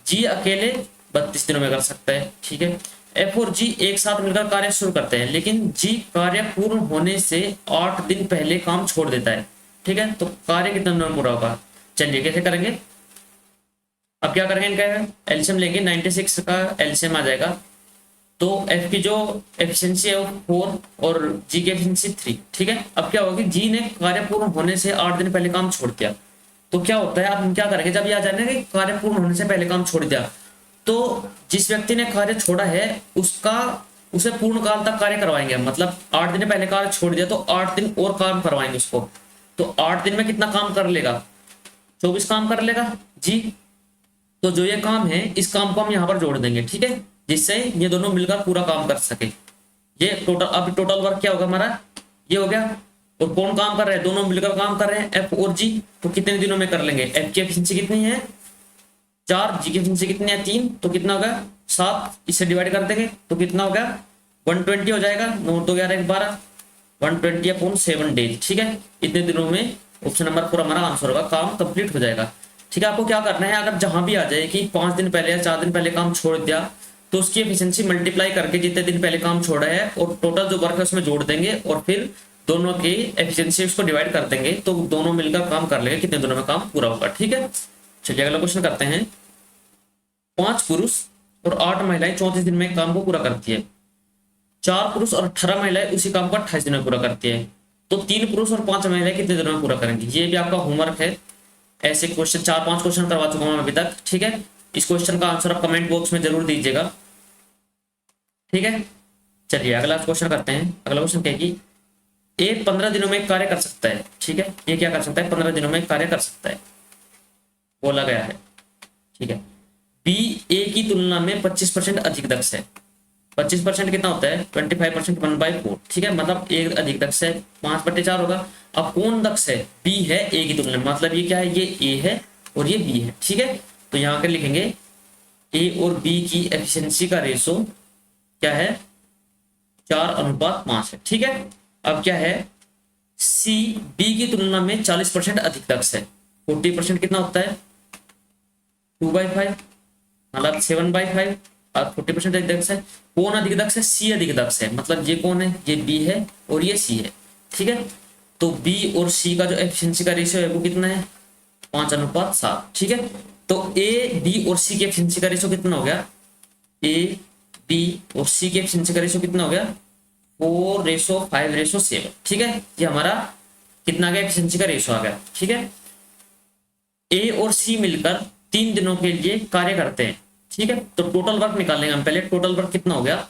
जी अकेले 32 दिनों में कर सकता है, ठीक है। एफ और जी एक साथ मिलकर कार्य शुरू करते हैं, लेकिन जी कार्य पूर्ण होने से 8 दिन पहले काम छोड़ देता है, ठीक है। तो कार्य कितने दिनों में पूरा होगा। चलिए कैसे करेंगे, अब क्या करेंगे, इनका एलसीएम लेंगे। 96 का एलसीएम आ जाएगा। तो एफ की जो एफिशिएंसी है वो 4 और जी की एफिशिएंसी 3, ठीक है। अब क्या होगा कि जी ने कार्य पूर्ण होने से 8 दिन पहले काम छोड़ दिया। तो क्या होता है, आप क्या करेंगे, जब ये आ जाए कि कार्य पूर्ण होने से पहले काम छोड़ दिया, तो जिस व्यक्ति ने कार्य छोड़ा है उसे पूर्ण काल तक कार्य करवाएंगे। मतलब 8 दिन पहले कार्य छोड़ दिया तो 8 दिन और काम करवाएंगे उसको। तो 8 दिन में कितना काम कर लेगा, 24 काम कर लेगा जी। तो जो ये काम है इस काम को हम यहाँ पर जोड़ देंगे, ठीक है, जिससे ये दोनों मिलकर पूरा काम कर सके। ये टोटल, अब टोटल वर्क क्या होगा हमारा, ये हो गया। और कौन काम कर रहे हैं, दोनों मिलकर काम कर रहे हैं, एफ और जी। तो कितने दिनों में कर लेंगे, एफ की एफिशिएंसी कितनी है 4, जी की एफिशिएंसी कितनी है 3, तो कितना होगा 7, इससे डिवाइड कर देंगे तो कितना हो गया 120 हो जाएगा। 9 2 11 12, 120 अपॉन 7 डेज, ठीक है। इतने दिनों में ऑप्शन नंबर 4 हमारा आंसर होगा, काम कंप्लीट हो जाएगा, ठीक है। आपको क्या करना है, अगर जहां भी आ जाए कि 5 दिन पहले या 4 दिन पहले काम छोड़ दिया, तो उसकी एफिशिएंसी मल्टीप्लाई करके जितने दिन पहले काम छोड़ा है और टोटल जो वर्क है उसमें जोड़ देंगे और फिर दोनों की एफिशिएंसी उसको डिवाइड कर देंगे, तो दोनों मिलकर काम कर लेंगे, कितने दिनों में काम पूरा होगा, ठीक है। चलिए अगला क्वेश्चन करते हैं। 5 पुरुष और 8 महिलाएं 34 दिन में काम को पूरा करती है। 4 पुरुष और 18 महिलाएं उसी काम को 28 दिन में पूरा करती है। तो 3 पुरुष और 5 महिलाएं कितने दिनों में पूरा करेंगी। ये भी आपका होमवर्क है। ऐसे क्वेश्चन 4-5 क्वेश्चन करवा चुका हूं अभी तक, ठीक है। इस क्वेश्चन का आंसर आप कमेंट बॉक्स में जरूर दीजिएगा, ठीक है। चलिए अगला क्वेश्चन करते हैं। अगला क्वेश्चन क्या है कि ए 15 दिनों में कार्य कर सकता है, ठीक है। ये क्या कर सकता है, 15 दिनों में कार्य कर सकता है, बोला गया है, ठीक है। बी ए की तुलना में 25% अधिक दक्ष है। 25% कितना होता है, 25% 1/4, ठीक है। मतलब ए अधिक दक्ष है, 5/4 होगा। अब कौन दक्ष है, बी है ए की तुलना में। मतलब ये क्या है, ये ए है और ये बी है, ठीक है। तो यहाँ पर लिखेंगे ए और बी की एफिशिएंसी का रेशो क्या है, 4:5 है, ठीक है। अब क्या है, सी बी की तुलना में 40% अधिक दक्ष है। 40% कितना होता है, 2/5, मतलब 7/5 और 40% अधिक दक्ष है। कौन अधिक दक्ष है, सी अधिक दक्ष है। मतलब ये कौन है, ये बी है और ये सी है, ठीक है। तो बी और सी का जो एफिशिएंसी का रेशियो है वो कितना है, 5:7, ठीक है। तो ए बी और सी की एफिशिएंसी का रेशियो कितना हो गया, ए बी और सी की एफिशिएंसी का रेशियो कितना हो गया 4:5:7। ठीक है, ये हमारा कितना आ गया, एफिशिएंसी का रेशो आ गया। ठीक है, ए और सी मिलकर 3 दिनों के लिए कार्य करते हैं। ठीक है, तो टोटल वर्क निकालेंगे हम पहले। टोटल वर्क कितना हो गया,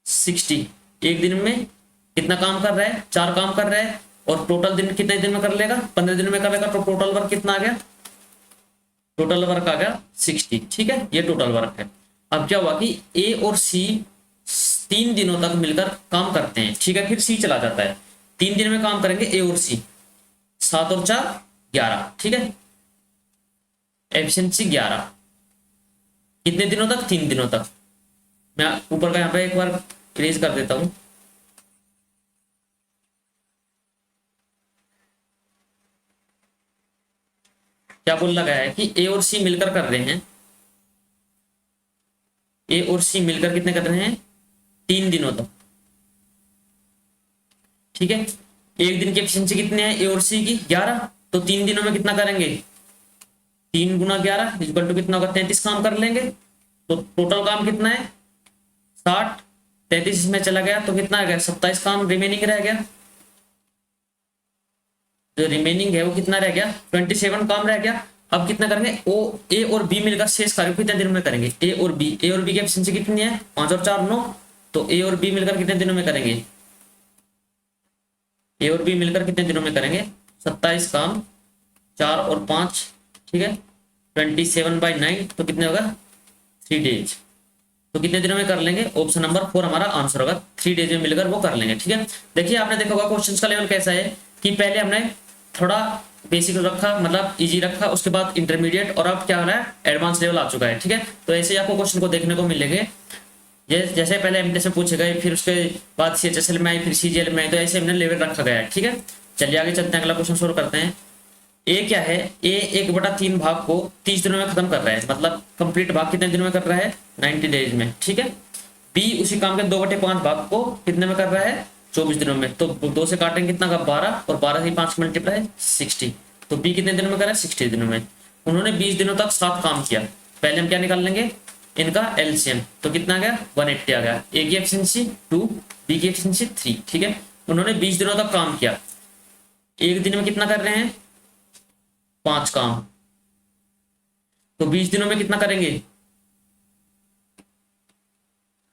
60। एक दिन में कितना काम कर रहा है, 4 काम कर रहा है, और टोटल दिन कितने दिन में कर लेगा, 15 दिन में कर लेगा। तो टोटल वर्क कितना आ गया, टोटल वर्क आ गया 60। ठीक है, ये टोटल वर्क है। अब क्या हुआ कि ए और सी 3 दिनों तक मिलकर काम करते हैं। ठीक है, फिर सी चला जाता है। 3 दिन में काम करेंगे ए और सी, 7 और 4 11। ठीक है, एफिशिएंसी 11। कितने दिनों तक, 3 दिनों तक। मैं ऊपर का यहाँ पे एक बार इरेज कर देता हूं। क्या बोला गया है कि ए और सी मिलकर कर रहे हैं, ए और सी मिलकर कितने कर रहे हैं, 3 दिनों तक। ठीक है, एक दिन की एफिशिएंसी कितनी है ए और सी की, 11। तो 3 दिनों में कितना करेंगे, 3 गुना 11 इक्वल टू कितना होगा, 33 काम कर लेंगे। तो टोटल काम कितना है, 60। 33 में चला गया तो कितना आ गया, 27 काम रिमेनिंग रह गया। जो रिमेनिंग है वो कितना रह गया, 27 काम रह गया। अब कितना करेंगे, ओ ए और बी मिलकर शेष कार्य कितने दिनों में करेंगे, ए और बी की एफिशिएंसी कितनी है, 5 और 4 9। तो ए और बी मिलकर कितने दिनों में करेंगे, ए और बी मिलकर कितने दिनों में करेंगे, 27 काम, 4 और 5। ठीक है, 27/9 तो कितने होगा, 3 डेज। तो कितने दिनों में कर लेंगे, ऑप्शन नंबर 4 हमारा आंसर होगा। 3 डेज में मिलकर वो कर लेंगे। ठीक है, देखिए आपने देखा होगा क्वेश्चन का लेवल कैसा है कि पहले हमने थोड़ा बेसिक रखा, मतलब इजी रखा, उसके बाद इंटरमीडिएट, और अब क्या हो रहा है, एडवांस लेवल आ चुका है। ठीक है, तो ऐसे ही आपको क्वेश्चन को देखने को मिलेंगे। ये जैसे पहले एमटेस में पूछे गए, फिर उसके बाद सीएचएसएल में आई, फिर सीजीएल में आई, तो ऐसे हमने लेवल रखा गया है। ठीक है, चलिए आगे चलते हैं, अगला क्वेश्चन शुरू करते हैं। ए क्या है, ए 1/3 भाग को 30 दिनों में खत्म कर रहा है, मतलब कंप्लीट भाग कितने दिनों में कर रहा है, 90 डेज में। ठीक है, बी उसी काम के 2/5 भाग को कितने में कर रहा है, 24 दिनों में। तो 2 से काटेंगे कितना का, 12, और 12 से 5 मल्टीप्लाई 60। तो बी कितने दिनों में कर रहा है, 60 दिनों में। उन्होंने 20 दिनों तक 7 काम किया। पहले हम क्या निकाल लेंगे, इनका एलसीएम। तो कितना आ गया, 180 आ गया। ए की एफिशिएंसी 2, बी की एफिशिएंसी 3। ठीक है, उन्होंने 20 दिनों तक काम किया। एक दिन में कितना कर रहे हैं, 5 काम। तो 20 दिनों में कितना करेंगे,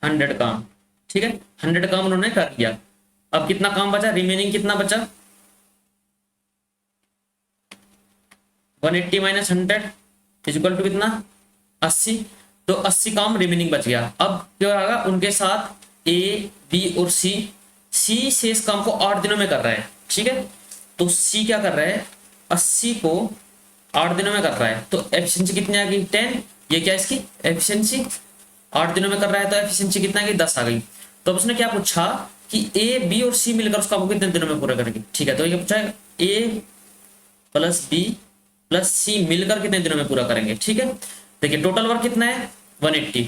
100 काम। ठीक है, 100 काम उन्होंने कर लिया। अब कितना काम बचा, रिमेनिंग कितना बचा, 180 माइनस 100 इक्वल टू कितना, 80। तो 80 काम रिमेनिंग बच गया। अब क्या होगा, उनके साथ ए बी और सी शेष काम को 8 दिनों में कर रहा है। ठीक है, तो सी क्या कर रहा है, 80 को 8 दिनों में कर रहा है। तो एफिशिएंसी कितनी आ गई, 10। ये क्या इसकी एफिशिएंसी, 8 दिनों में कर रहा है, तो एफिशिएंसी कितना आ गई, 10 आ गई। तो अब उसने क्या पूछा कि ए बी और सी मिलकर उस काम को कितने दिनों में पूरा करेंगे। ठीक है, तो ये पूछा है ए प्लस बी प्लस सी मिलकर कितने दिनों में पूरा करेंगे। ठीक है, देखिए टोटल वर्क कितना है, 180।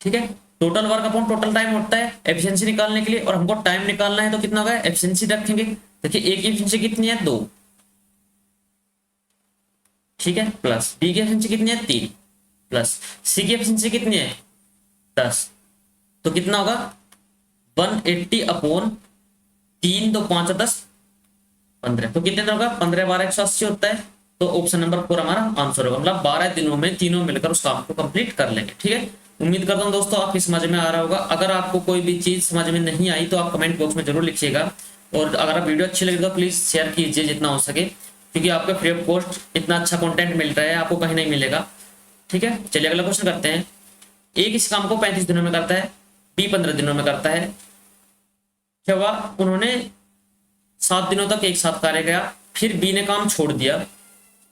ठीक है, total work upon total time होता है एफिशिएंसी निकालने के लिए, और हमको टाइम निकालना है तो कितना होगा, एफिशिएंसी रखेंगे। देखिए ए की एफिशिएंसी कितनी है, 2। ठीक है, प्लस बी की एफिशिएंसी कितनी है, 3, प्लस सी की एफिशिएंसी कितनी है, 10। तो कितना होगा, 180 अपॉन 3, 2 5 10 15। तो कितने दिन होगा, 15 12 180 होता है। तो ऑप्शन नंबर 4 हमारा आंसर होगा, मतलब 12 दिनों में तीनों मिलकर उस काम को कंप्लीट कर लेंगे। ठीक है, उम्मीद करता हूँ दोस्तों आपकी समझ में आ रहा होगा। अगर आपको कोई भी चीज समझ में नहीं आई तो आप कमेंट बॉक्स में जरूर लिखिएगा, और अगर आप वीडियो अच्छी लगी तो प्लीज शेयर कीजिए जितना हो सके, क्योंकि आपको फ्री ऑफ कॉस्ट इतना अच्छा कंटेंट मिल रहा है, आपको कहीं नहीं मिलेगा। ठीक है, चलिए अगला क्वेश्चन करते हैं। ए किस काम को 35 दिनों में करता है, बी 15 दिनों में करता है। क्या हुआ, उन्होंने 7 दिनों तक एक साथ कार्य किया, फिर बी ने काम छोड़ दिया।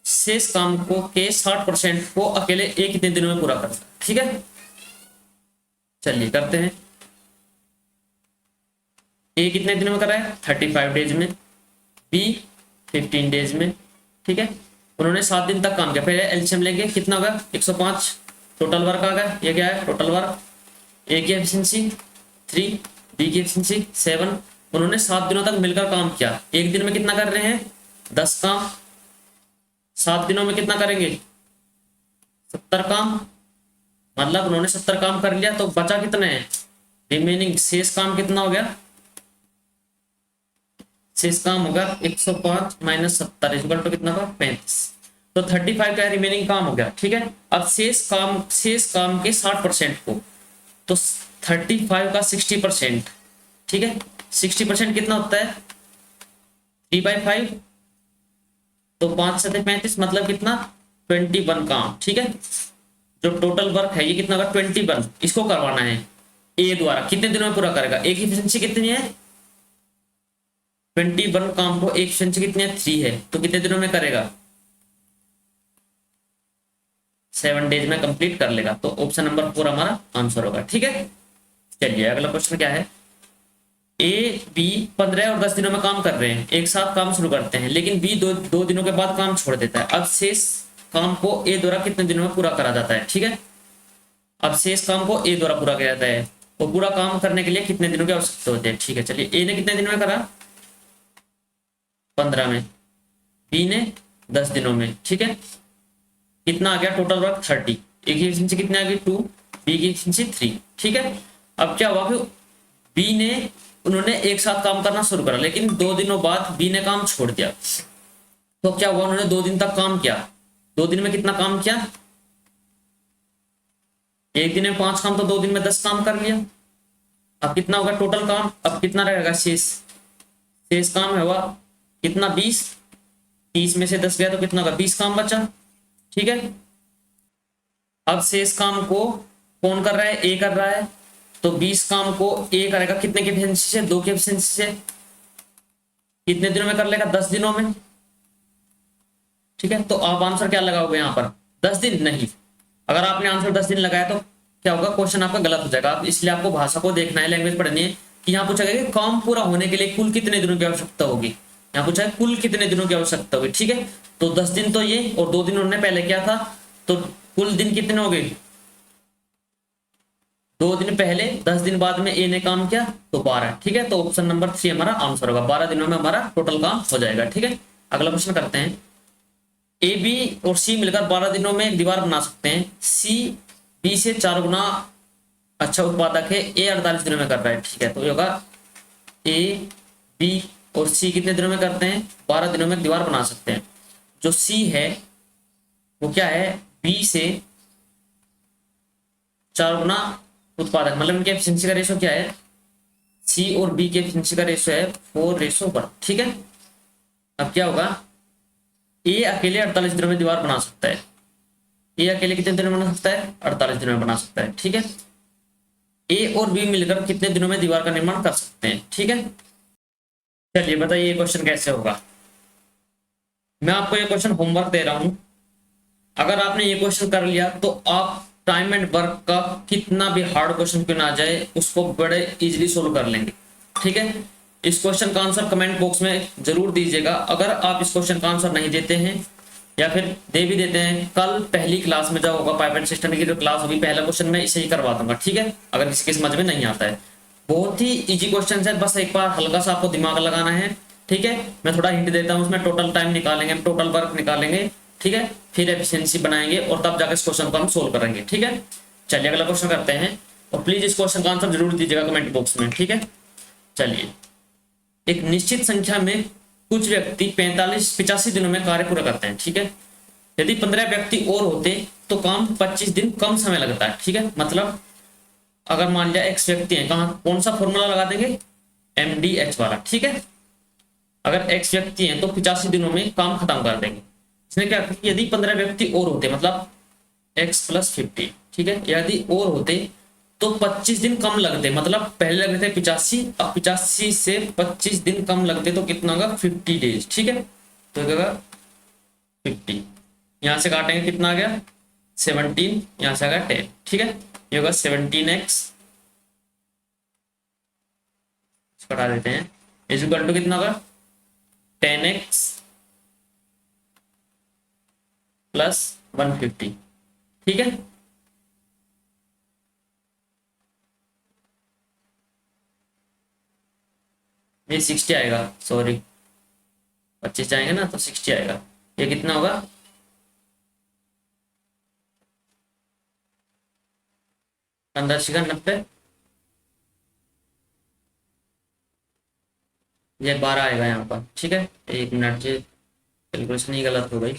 शेष काम को के 60% को अकेले ए कितने दिनों में पूरा करता है। ठीक है, चलिए करते हैं। ए कितने दिनों में कर रहा है, 35 डेज में, बी 15 डेज में। ठीक है, उन्होंने 7 दिन तक काम किया। पहले एलसीएम लेंगे, कितना होगा, 105। टोटल वर्क आ गया, ये क्या है टोटल वर्क। ए की एफिशिएंसी 3, बी की एफिशिएंसी 7। उन्होंने 7 दिनों तक मिलकर काम किया। एक दिन में कितना कर रहे हैं, 10 काम। 7 दिनों में कितना करेंगे, 70 काम। मतलब उन्होंने 70 काम कर लिया, तो बचा कितने हैं, रिमेनिंग शेष काम कितना हो गया, शेष काम होगा 105 माइनस 70 इक्वल टू कितना होगा 35। तो 35 का रिमेनिंग काम हो गया। ठीक है, अब शेष काम के 60% को, तो 35 का 60%, ठीक है 60% कितना होता है 3/5, तो 5 से 35 मतलब कितना 21 काम। ठीक है, जो टोटल वर्क है ये कितना होगा 21, इसको करवाना है ए द्वारा। कितने दिनों में पूरा करेगा, एक एफिशिएंसी कितनी है 21 काम को, एक एफिशिएंसी कितनी है 3 है, तो कितने दिनों में करेगा 7 डेज में कंप्लीट कर लेगा। तो ऑप्शन नंबर 4 हमारा आंसर होगा। ठीक है, चलिए अगला क्वेश्चन क्या है, ए बी 15 और 10 दिनों में काम कर रहे हैं, एक साथ काम शुरू करते हैं, लेकिन बी दो दिनों के बाद काम छोड़ देता है। अब शेष काम को ए द्वारा कितने दिनों में पूरा करा जाता है। ठीक है, अब शेष काम को ए द्वारा पूरा किया जाता है, वो पूरा काम करने के लिए कितने दिनों की आवश्यकता होती है। ठीक है, चलिए ए ने कितने दिनों में करा 15 में, बी ने 10 दिनों में। ठीक है, कितना आ गया टोटल वर्क 30, ए की एफिशिएंसी कितनी आ गई 2, बी की एफिशिएंसी 3। ठीक है, अब क्या हुआ कि बी ने उन्होंने एक साथ काम करना शुरू करा, लेकिन 2 दिनों बाद बी ने काम छोड़ दिया। तो क्या हुआ, उन्होंने 2 दिन तक काम किया, 2 दिन में कितना काम किया, एक दिन में 5 काम, तो 2 दिन में 10 काम कर लिया। अब कितना होगा टोटल काम, अब कितना रहेगा शेष काम है हुआ कितना 20, 30 में से 10 गया तो कितना होगा 20 काम बचा। ठीक है, अब शेष काम को कौन कर रहा है, ए कर रहा है, तो 20 काम को ए करेगा कितने की एफिशिएंसी से, 2 की एफिशिएंसी से, कितने दिनों में कर लेगा 10 दिनों में। ठीक है, तो आप आंसर क्या लगाओगे यहाँ पर 10 दिन नहीं, अगर आपने आंसर 10 दिन लगाया तो क्या होगा क्वेश्चन आपका गलत हो जाएगा। इसलिए आपको भाषा को देखना है, लैंग्वेज पढ़नी है कि यहाँ पूछा गया कि काम पूरा होने के लिए कुल कितने दिनों की आवश्यकता होगी, यहाँ पूछा है कुल कितने दिनों की आवश्यकता होगी। ठीक है, तो 10 दिन तो ये और 2 दिन उन्होंने पहले किया था, तो कुल दिन कितने हो गए 2 दिन पहले, 10 दिन बाद में ए ने काम किया तो 12। ठीक है, तो ऑप्शन नंबर 3 हमारा आंसर होगा, 12 दिनों में हमारा टोटल काम हो जाएगा। ठीक है, अगला क्वेश्चन करते हैं, ए बी और सी मिलकर 12 दिनों में एक दीवार बना सकते हैं, सी बी से 4 गुना अच्छा उत्पादक है, ए 48 दिनों में कर रहा है। ठीक है, तो ये होगा ए बी और सी कितने दिनों में करते हैं 12 दिनों में दीवार बना सकते हैं। जो सी है वो क्या है बी से 4 गुना उत्पादक, मतलब इनके एफिशिएंसी का रेशो क्या है, सी और बी के एफिशिएंसी का रेशो है 4:1। ठीक है, अब क्या होगा ए अकेले 48 दिनों में दीवार बना सकता है, ए अकेले कितने दिनों में बना सकता है 48 दिनों में बना सकता है। ठीक है, ए और बी मिलकर कितने दिनों में दीवार का निर्माण कर सकते हैं। ठीक है, चलिए बताइए ये क्वेश्चन कैसे होगा। मैं आपको ये क्वेश्चन होमवर्क दे रहा हूं, अगर आपने ये क्वेश्चन कर लिया तो आप टाइम एंड वर्क का कितना भी हार्ड क्वेश्चन क्यों ना आ जाए उसको बड़े इजीली सोल्व कर लेंगे। ठीक है, इस क्वेश्चन का आंसर कमेंट बॉक्स में जरूर दीजिएगा। अगर आप इस क्वेश्चन का आंसर नहीं देते हैं या फिर दे भी देते हैं, कल पहली क्लास में जब होगा पाइपलाइन सिस्टम की जो क्लास होगी, पहला क्वेश्चन मैं इसे ही करवा दूंगा। ठीक है, अगर किसी के समझ में नहीं आता है, बहुत ही इजी क्वेश्चन है, बस एक बार हल्का सा आपको दिमाग लगाना है। ठीक है, मैं थोड़ा हिंट देता हूँ, उसमें टोटल टाइम निकालेंगे, टोटल वर्क निकालेंगे। ठीक है, फिर एफिशिएंसी बनाएंगे और तब जाकर इस क्वेश्चन को हम सोल्व करेंगे। ठीक है, चलिए अगला क्वेश्चन करते हैं, और प्लीज इस क्वेश्चन का आंसर जरूर दीजिएगा कमेंट बॉक्स में। ठीक है, चलिए, एक निश्चित संख्या में कुछ व्यक्ति 85 दिनों में कार्य पूरा करते हैं। ठीक है, यदि 15 व्यक्ति और होते तो काम 25 दिन कम समय लगता है। ठीक है, मतलब अगर मान लिया x व्यक्ति है, कहाँ कौन सा फॉर्मूला लगा देंगे MDH वाला। ठीक है, अगर x व्यक्ति हैं तो 85 दिनों में काम खत्म कर देंगे। इसने क्या किया, यदि 15 व्यक्ति और होते मतलब x + 50। ठीक है, यदि और होते तो 25 दिन कम लगते, मतलब पहले लगते थे 85, अब 85 से 25 दिन कम लगते तो कितना होगा 50 डेज। ठीक है, तो क्या होगा 50, यहां से काटेंगे कितना आ गया 17, यहां से आ गया 10। ठीक है, ये होगा 17x, कटा देते हैं, इज इक्वल टू कितना होगा 10x + 150। ठीक है, ये 60 आएगा, सॉरी 25 जाएंगे ना तो 60 आएगा। ये कितना होगा 15 × 90, ये 12 आएगा यहाँ पर, ठीक है। 1 मिनट, ये कैलकुलेशन ही गलत हो गई,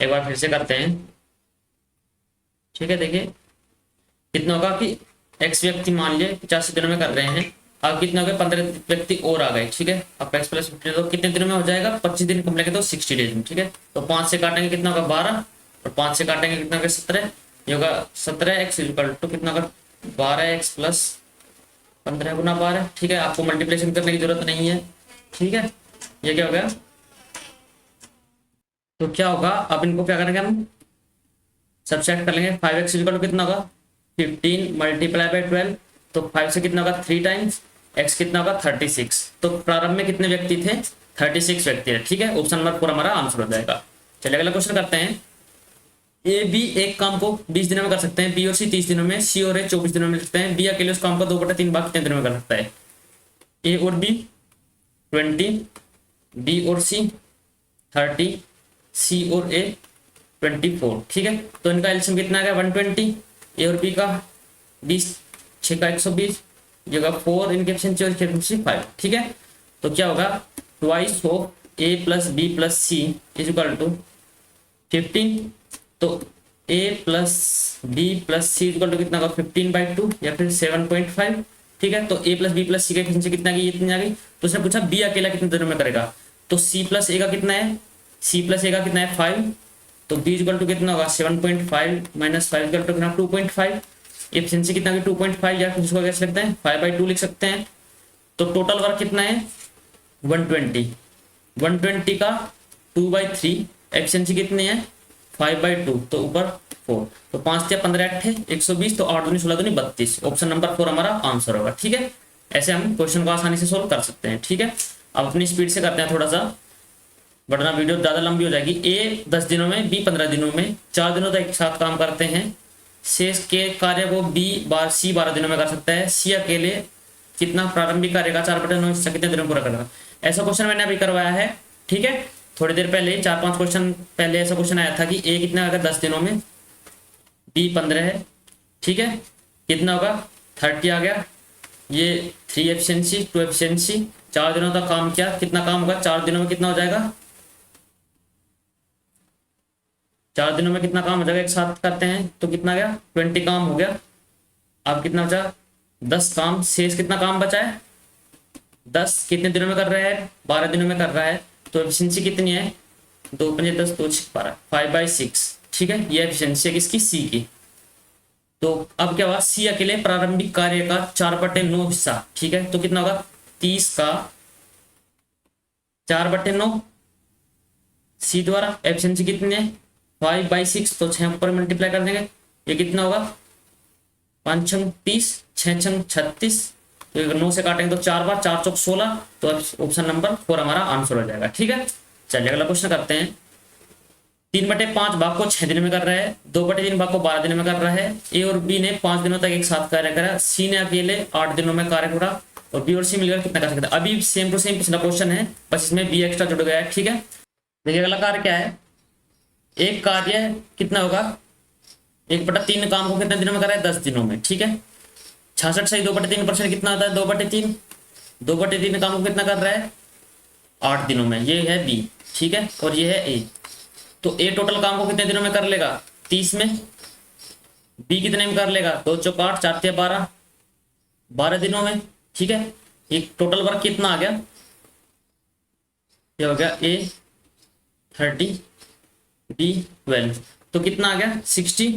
एक बार फिर से करते हैं, ठीक है। देखिए कितना होगा कि एक्स व्यक्ति मान लिए 85 दिनों में कर रहे हैं, अब कितने हो गए, 15 व्यक्ति और आ गए, ठीक है। अब एक्स प्लस 50 तो कितने दिनों में हो जाएगा, 25 दिन कम लगे तो 60 डेज में, ठीक है। तो 5 से काटेंगे कितना होगा 12, और 5 से काटेंगे कितना होगा 17, ये होगा 17 एक्स इक्वल टू कितना होगा 12 एक्स प्लस 15 गुना 12, ठीक है। आपको मल्टीप्लिकेशन करने की जरूरत नहीं है, ठीक है। ये क्या हो गया, तो क्या होगा, अब इनको क्या करेंगे हम, सब्ट्रैक्ट कर लेंगे। 5x इक्वल टू कितना होगा 15 मल्टीप्लाई बाई 12, तो 5 से कितना होगा 3 टाइम्स, x कितना होगा 36। तो प्रारंभ में कितने व्यक्ति थे, 36 व्यक्ति है, ठीक है। ऑप्शन नंबर 4 हमारा आंसर हो जाएगा। चलिए अगला क्वेश्चन करते हैं। ए बी एक काम को 20 दिनों में कर सकते हैं, बी और सी 30 दिनों में, सी और ए 24 दिनों में कर सकते हैं, बी अकेले उस काम को 2/3 भाग कितने दिनों में कर सकता है। ए और बी 20, बी और सी 30, सी और ए 24, ठीक है। तो इनका एलसीएम कितना आ गया 120, ए और बी का 20, 6 का 120, जगह 4 इनकी एफिशिएंसी और एफिशिएंसी 5, ठीक है। तो क्या होगा, twice of A plus B plus C is equal to 15, तो A plus B plus C equal to कितना होगा 15/2 या फिर 7.5, ठीक है। तो A plus B plus C का एफिशिएंसी कितना की, इतनी आ गई। तो उसने पूछा बी अकेला कितने दिनों में करेगा, तो सी प्लस ए का कितना है, सी प्लस ए का कितना है 5, तो बी इक्वल टू कितना होगा 7.5 माइनस 5 इक्वल टू कितना 2.5, एफिशिएंसी कितना की 2.5, या फिर इसको कैसे लिखते हैं 5/2 लिख सकते हैं। तो टोटल वर्क कितना है 120, 120 का 2/3, एफिशिएंसी कितनी है 5/2, तो ऊपर 4, तो 5 या 15 8 120, तो 8 दूनी 16 दूनी 32, ऑप्शन नंबर 4 हमारा आंसर होगा, ठीक है। ऐसे हम क्वेश्चन को आसानी से सोल्व कर सकते हैं, ठीक है। अब अपनी स्पीड से करते हैं थोड़ा सा, वरना वीडियो ज़्यादा लंबी हो जाएगी। ए 10 दिनों में, बी 15 दिनों में, 4 दिनों तक एक साथ काम करते हैं। शेष के कार्य को सी 12 दिनों में कर सकता है। सी अकेले कितना प्रारंभिक कार्य का 4/9 हिस्सा कितने दिनों में पूरा करेगा। ऐसा क्वेश्चन मैंने अभी करवाया है, ठीक है। थोड़ी देर पहले 4-5 क्वेश्चन पहले ऐसा क्वेश्चन आया था कि ए कितना आएगा 10 दिनों में, बी 15 है, ठीक है। कितना होगा 30 आ गया, ये 3 एफिशिएंसी 2 एफिशिएंसी, 4 दिनों तक काम किया, कितना काम होगा 4 दिनों में कितना हो जाएगा, 4 दिनों में कितना काम हो जाएगा, एक साथ करते हैं तो कितना गया 20 काम हो गया। अब कितना बचा 10 काम, शेष कितना काम बचा है 10, कितने दिनों में कर रहा है 12 दिनों में कर रहा है। तो एफिशिएंसी कितनी है 2 × 5 = 10, 2 × 6 = 12, 5/6, ठीक है। ये एफिशिएंसी है किसकी, सी की। तो अब क्या हुआ, सी अकेले प्रारंभिक कार्य का 4/9 हिस्सा, ठीक है। तो कितना होगा 30 का 4/9, सी द्वारा एफिशिएंसी कितनी है 5/6, तो 6 ऊपर मल्टीप्लाई कर देंगे, ये कितना होगा 5 × 30, 6 × 36, तो 9 से काटेंगे तो 4 बार, 4 × 16, तो ऑप्शन नंबर 4 हमारा आंसर हो जाएगा, ठीक है। चलिए अगला क्वेश्चन करते हैं। 3/5 भाग को 6 दिन में कर रहा है, 2/3 भाग को 12 दिन में कर रहा है। ए और बी ने 5 दिनों तक एक साथ कार्य करा, सी ने अकेले 8 दिनों में कार्य करा, और बी और सी मिलकर कितना कर सकता है। अभी सेम टू सेम पिछला क्वेश्चन है, बस इसमें बी एक्स्ट्रा जुड़ गया है, ठीक है। देखिए अगला कार्य क्या है, एक कार्य कितना होगा 1/3 काम को कितने दिनों में कर रहा है 10 दिनों में, ठीक है। 66 सही 2/3% कितना होता है 2/3, 2/3 काम को कितना कर रहा है 8 दिनों में, ये है बी, ठीक है। और ये है ए, तो ए टोटल काम को कितने दिनों में कर लेगा 30 में, बी कितने में कर लेगा 2 × 8, 4 × 12, 12 दिनों में, ठीक है। ये टोटल वर्क कितना आ गया, ये हो गया ए 30, बी 12, तो कितना आ गया 60,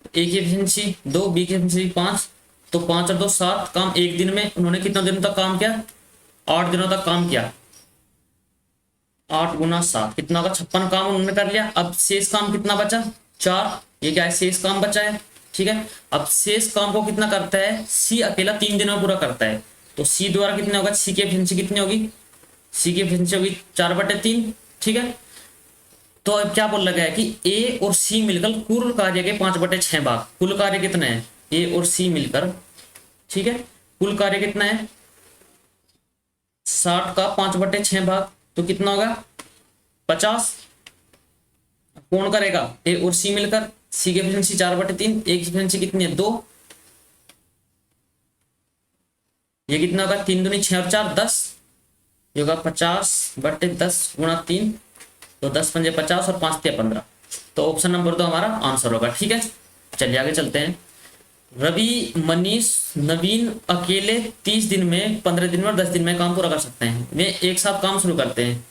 ए की एफिशिएंसी 2, बी की एफिशिएंसी 5, तो 5 और 2 7 काम एक दिन में उन्होंने कितना दिनों तक काम किया 8 दिनों तक काम किया, 8 × 7 कितना होगा 56 काम उन्होंने कर लिया। अब शेष काम कितना बचा 4, ये क्या है शेष काम बचा है, ठीक है। अब शेष काम को कितना करता है सी अकेला 3 दिनों में पूरा करता है, तो सी द्वारा कितने होगा, सी की एफिशिएंसी कितनी होगी, सी की एफिशिएंसी होगी 4/3, ठीक है। तो अब क्या बोल लगा है कि ए और सी मिलकर कुल कार्य के 5/6 भाग, कुल कार्य कितने हैं ए और सी मिलकर, ठीक है। कुल कार्य कितना है 60 का 5/6 भाग, तो कितना होगा 50, कौन करेगा ए और सी मिलकर, सी की एफिशिएंसी 4/3, ए की एफिशिएंसी कितनी है 2, ये कितना होगा, 3 दूनी 6 और 4 10, ये होगा 50/10 × 3, तो 10×5 = 50 और 5×3 = 15। तो ऑप्शन नंबर 2 हमारा आंसर होगा। ठीक है, चलिए आगे चलते हैं। रवि, मनीष, नवीन अकेले 30 दिन में, 15 दिन में और 10 दिन में काम पूरा कर सकते हैं। वे एक साथ काम शुरू करते हैं।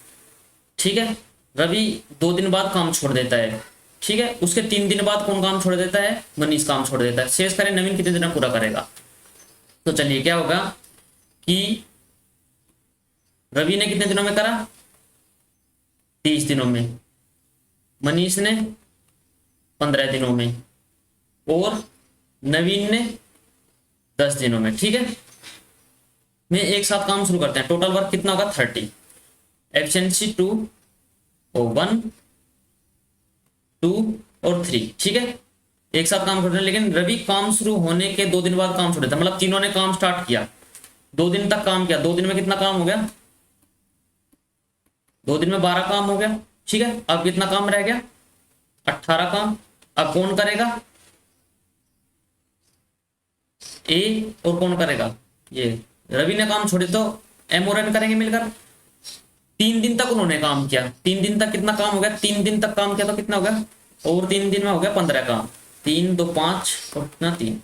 ठीक है, रवि 2 दिन बाद काम छोड़ देता है। ठीक है, उसके 3 दिन बाद कौन काम छोड़ देता है, मनीष काम छोड़ देता है। शेष करें नवीन कितने दिन में पूरा करेगा। तो चलिए क्या होगा कि रवि ने कितने दिनों में करा, 30 दिनों में, मनीष ने 15 दिनों में और नवीन ने 10 दिनों में। ठीक है, में एक साथ काम शुरू करते हैं। टोटल वर्क कितना होगा, 30। एफिशिएंसी 2 और 1 2 और 3। ठीक है, एक साथ काम करते हैं। लेकिन रवि काम शुरू होने के 2 दिन बाद काम छोड़ देता है। मतलब तीनों ने काम स्टार्ट किया, 2 दिन तक काम किया। 2 दिन में कितना काम हो गया, 2 दिन में 12 काम हो गया। ठीक है, अब कितना काम रह गया, 18 काम। अब कौन करेगा, ए, और कौन करेगा, ये रवि ने काम छोड़े तो एम और एन करेंगे मिलकर। 3 दिन तक उन्होंने काम किया। 3 दिन तक कितना काम हो गया, 3 दिन तक काम किया तो कितना हो गया, और 3 दिन में हो गया 15 काम। 3 2 5 और कितना 3,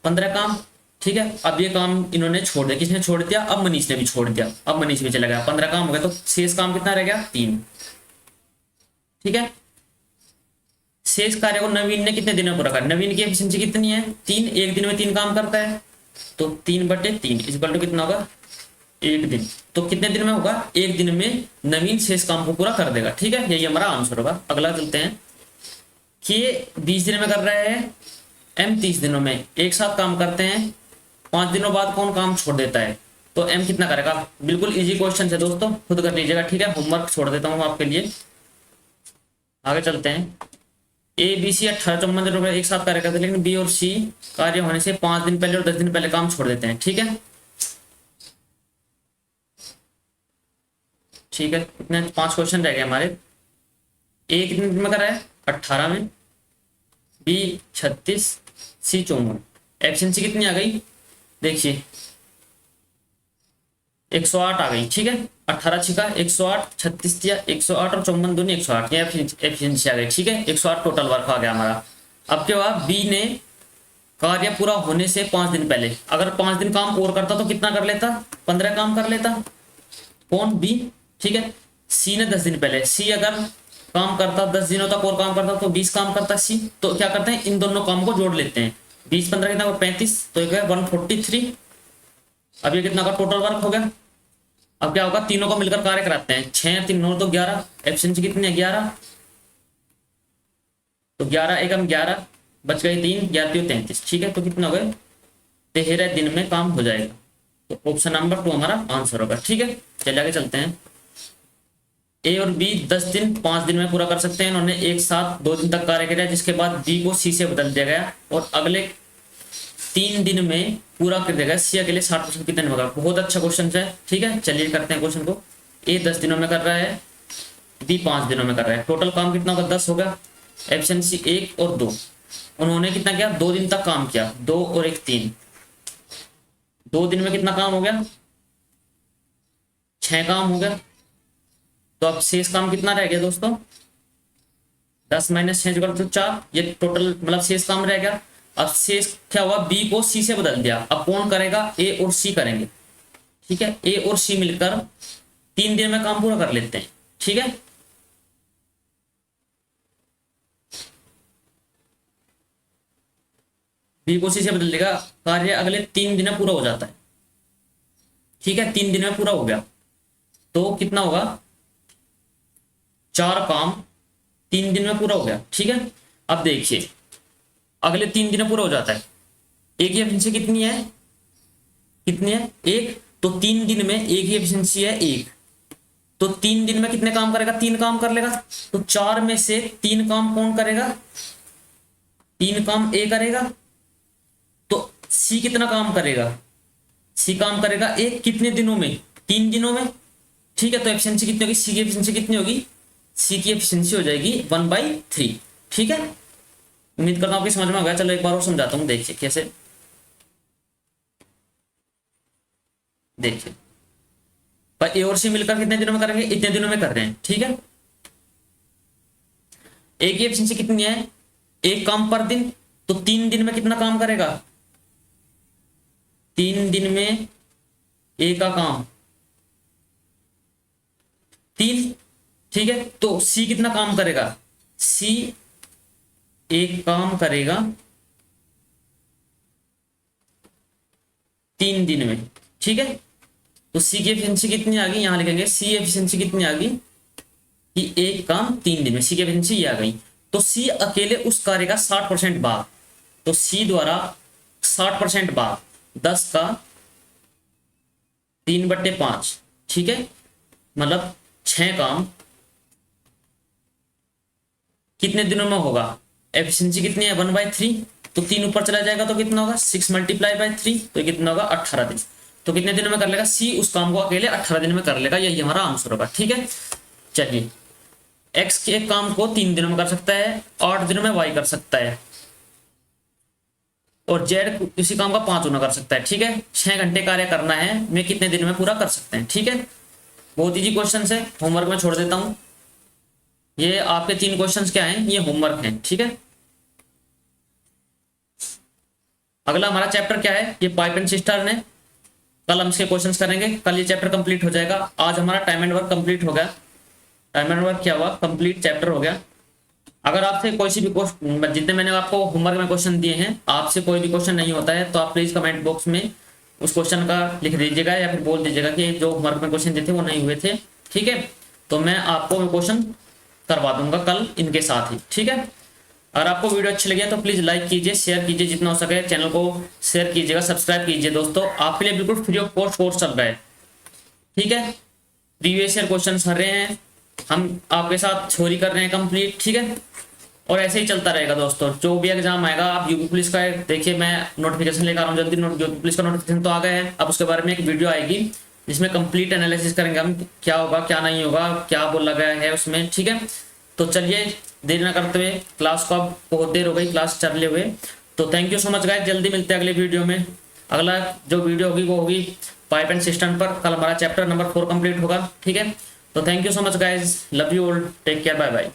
15 काम। ठीक है, अब ये काम इन्होंने छोड़ दिया। किसने छोड़ दिया, अब मनीष ने भी छोड़ दिया। अब मनीष भी चला गया, 15 काम हो गया। तो शेष काम कितना रह गया, 3। ठीक है, शेष कार्य को नवीन ने कितने दिन में पूरा करा। नवीन की एफिशिएंसी कितनी है, 3। एक दिन में 3 काम करता है, तो 3/3 इक्वल टू कितना होगा, 1 दिन। तो कितने दिन में होगा, 1 दिन में नवीन शेष काम को पूरा कर देगा। ठीक है, यही हमारा आंसर होगा। अगला चलते हैं कि 20 दिन में कर रहे हैं, एम 30 दिनों में एक साथ काम करते हैं। 5 दिनों बाद कौन काम छोड़ देता है, तो एम कितना करेगा। बिल्कुल इजी क्वेश्चन है दोस्तों, खुद कर लीजिएगा। ठीक है, होमवर्क छोड़ देता हूँ आपके लिए। आगे चलते हैं। ए बी सी 18-54 दिन एक साथ कार्य करते हैं, लेकिन बी और सी कार्य होने से 5 दिन पहले और 10 दिन पहले काम छोड़ देते हैं। ठीक है, ठीक है, इतने 5 क्वेश्चन रह गए हमारे। ए कितने दिन में कर रहा है, 18 में, बी 36, सी 54। एफिशिएंसी कितनी आ गई, देखिए 108 आ गई। ठीक है, 18 छिका 108, 36 दिया 108 और 54 दूनी 108, ये एफिशिएंसी आ गई। ठीक है, 108 टोटल वर्क आ गया हमारा। अब क्या हुआ, बी ने कार्य पूरा होने से 5 दिन पहले, अगर 5 दिन काम और करता तो कितना कर लेता, 15 काम कर लेता। कौन, बी। ठीक है, सी ने 10 दिन पहले, सी अगर काम करता 10 दिनों तक और काम करता तो 20 काम करता सी। तो क्या करते हैं, इन दोनों काम को जोड़ लेते हैं। 20 15 कितना, 35, तो 143। अब ये कितना का टोटल वर्क हो गया। अब क्या होगा, तीनों को मिलकर कार्य कराते हैं। 6 3 9 तो 11, एफिशिएंसी कितनी है, 11। तो 11 एकम 11, बच गए 3, 11 3 33। ठीक है, तो कितना हो गए, 13 दिन में काम हो जाएगा। तो ऑप्शन नंबर 2 हमारा आंसर होगा। ठीक है, चलिए आगे चलते हैं। ए और बी 10 दिन 5 दिन में पूरा कर सकते हैं। इन्होंने एक साथ 2 दिन तक कार्य किया, जिसके बाद बी को सी से बदल दिया गया और अगले 3 दिन में पूरा कर देगा। सी के लिए 60% कितने में होगा। बहुत अच्छा क्वेश्चन है। ठीक है, चलिए करते हैं क्वेश्चन को। ए 10 दिनों में कर रहा है, बी 5 दिनों में कर रहा है। टोटल काम कितना होगा, 10 होगा। एफिशिएंसी 1 और 2। उन्होंने कितना किया, 2 दिन तक काम किया, 2 और 1 3। 2 दिन में कितना काम हो गया, 6 काम हो गया। तो अब शेष काम कितना रह गया दोस्तों, 10 - 6 तो 4। ये टोटल मतलब शेष काम रह गया। अब शेष क्या हुआ, बी को सी से बदल दिया। अब कौन करेगा, ए और सी करेंगे। ठीक है, ए और सी मिलकर 3 दिन में काम पूरा कर लेते हैं। ठीक है, बी को सी से बदल देगा, कार्य अगले 3 दिन में पूरा हो जाता है। ठीक है, 3 दिन में पूरा हो गया तो कितना होगा, 4 काम 3 दिन में पूरा हो गया। ठीक है, अब देखिए अगले 3 दिन में पूरा हो जाता है। एक ही एफिशिएंसी कितनी है, कितनी है, 1। तो 3 दिन में एक ही एफिशिएंसी है, 1। तो 3 दिन में कितने काम करेगा, 3 काम कर लेगा। तो 4 में से 3 काम कौन करेगा, 3 काम ए करेगा। तो सी कितना काम करेगा, सी काम करेगा 1। कितने दिनों में, 3 दिनों में। ठीक है, तो एफिशिएंसी कितनी होगी, सी की एफिशिएंसी कितनी होगी, सी की एफिशिएंसी हो जाएगी 1/3। ठीक है, उम्मीद करता हूं कि समझ में आ गया। चलो एक बार और समझाता हूं, देखिए कैसे। देखिए, पर ए और सी मिलकर कितने दिनों में करेंगे, इतने दिनों में कर रहे हैं, ठीक है। ए की एफिशिएंसी कितनी है, एक काम पर दिन, तो 3 दिन में कितना काम करेगा, 3 दिन में ए का काम 3, ठीक है। तो सी कितना काम करेगा, सी एक काम करेगा 3 दिन में, ठीक है। तो सी की एफिशिएंसी कितनी आ गई, यहां लिखेंगे सी एफिशिएंसी कितनी आ गई कि एक काम 3 दिन में, सी की एफिशिएंसी ये आ गई। तो सी अकेले उस कार्य का 60% भाग, तो सी द्वारा 60% भाग 10 का 3/5, ठीक है, मतलब 6 काम कितने दिनों में होगा, एफिशिएंसी कितनी है 1/3, तो 3 ऊपर चला जाएगा तो कितना होगा 6 × 3, तो कितना होगा 18 दिन। तो कितने दिनों में कर लेगा, सी उस काम को अकेले 18 दिन में कर लेगा, यही हमारा आंसर होगा, ठीक है। चलिए, एक्स के एक काम को 3 दिनों में कर सकता है, 8 दिनों में वाई कर सकता है, और जेड किसी काम का 5 गुना कर सकता है, ठीक है। 6 घंटे कार्य करना है, मैं कितने दिन में पूरा कर सकते हैं, ठीक है। बहुत इजी क्वेश्चन है, होमवर्क में छोड़ देता हूं। ये आपके 3 क्वेश्चंस क्या हैं, ये होमवर्क हैं, ठीक है। अगला हमारा चैप्टर क्या है, ये पाइप एंड सिस्टर्न है, कल हम इसके क्वेश्चंस करेंगे, कल ये चैप्टर कंप्लीट हो जाएगा। आज हमारा टाइम एंड वर्क कंप्लीट हो गया, टाइम एंड वर्क क्या हुआ, कंप्लीट चैप्टर हो गया। अगर आपसे कोई सी भी क्वेश्चन, जितने मैंने आपको होमवर्क में क्वेश्चन दिए हैं, आपसे कोई भी क्वेश्चन नहीं होता है तो आप प्लीज कमेंट बॉक्स में उस क्वेश्चन का लिख दीजिएगा, या फिर बोल दीजिएगा कि जो होमवर्क में क्वेश्चन दिए थे वो नहीं हुए थे, ठीक है। तो मैं आपको क्वेश्चन करवा दूंगा कल इनके साथ ही, ठीक है। अगर आपको वीडियो अच्छी लगी है तो प्लीज लाइक कीजिए, शेयर कीजिए, जितना हो सके चैनल को शेयर कीजिएगा, सब्सक्राइब कीजिए। दोस्तों, आपके लिए बिल्कुल फ्री ऑफ कॉस्ट कोर्स चल रहा है, ठीक है। प्रीवियस ईयर क्वेश्चन कर रहे हैं हम, आपके साथ थ्योरी कर रहे हैं कंप्लीट, ठीक है। और ऐसे ही चलता रहेगा दोस्तों, जो भी एग्जाम आएगा, आप यूपी पुलिस का देखिए, मैं नोटिफिकेशन लेकर आ रहा हूँ जल्दी, यूपी पुलिस का नोटिफिकेशन तो आ गया है, अब उसके बारे में एक वीडियो आएगी जिसमें कंप्लीट एनालिसिस करेंगे हम, क्या होगा क्या नहीं होगा, क्या बोला गया है उसमें, ठीक है। तो चलिए, देर ना करते हुए, क्लास को अब बहुत देर हो गई क्लास चले हुए, तो thank you so much guys, जल्दी मिलते हैं अगले वीडियो में। अगला जो वीडियो होगी वो होगी पाइप एंड सिस्टम पर, कल हमारा चैप्टर नंबर 4 कंप्लीट होगा, ठीक है। तो thank you so much guys, love you all, take care, bye bye.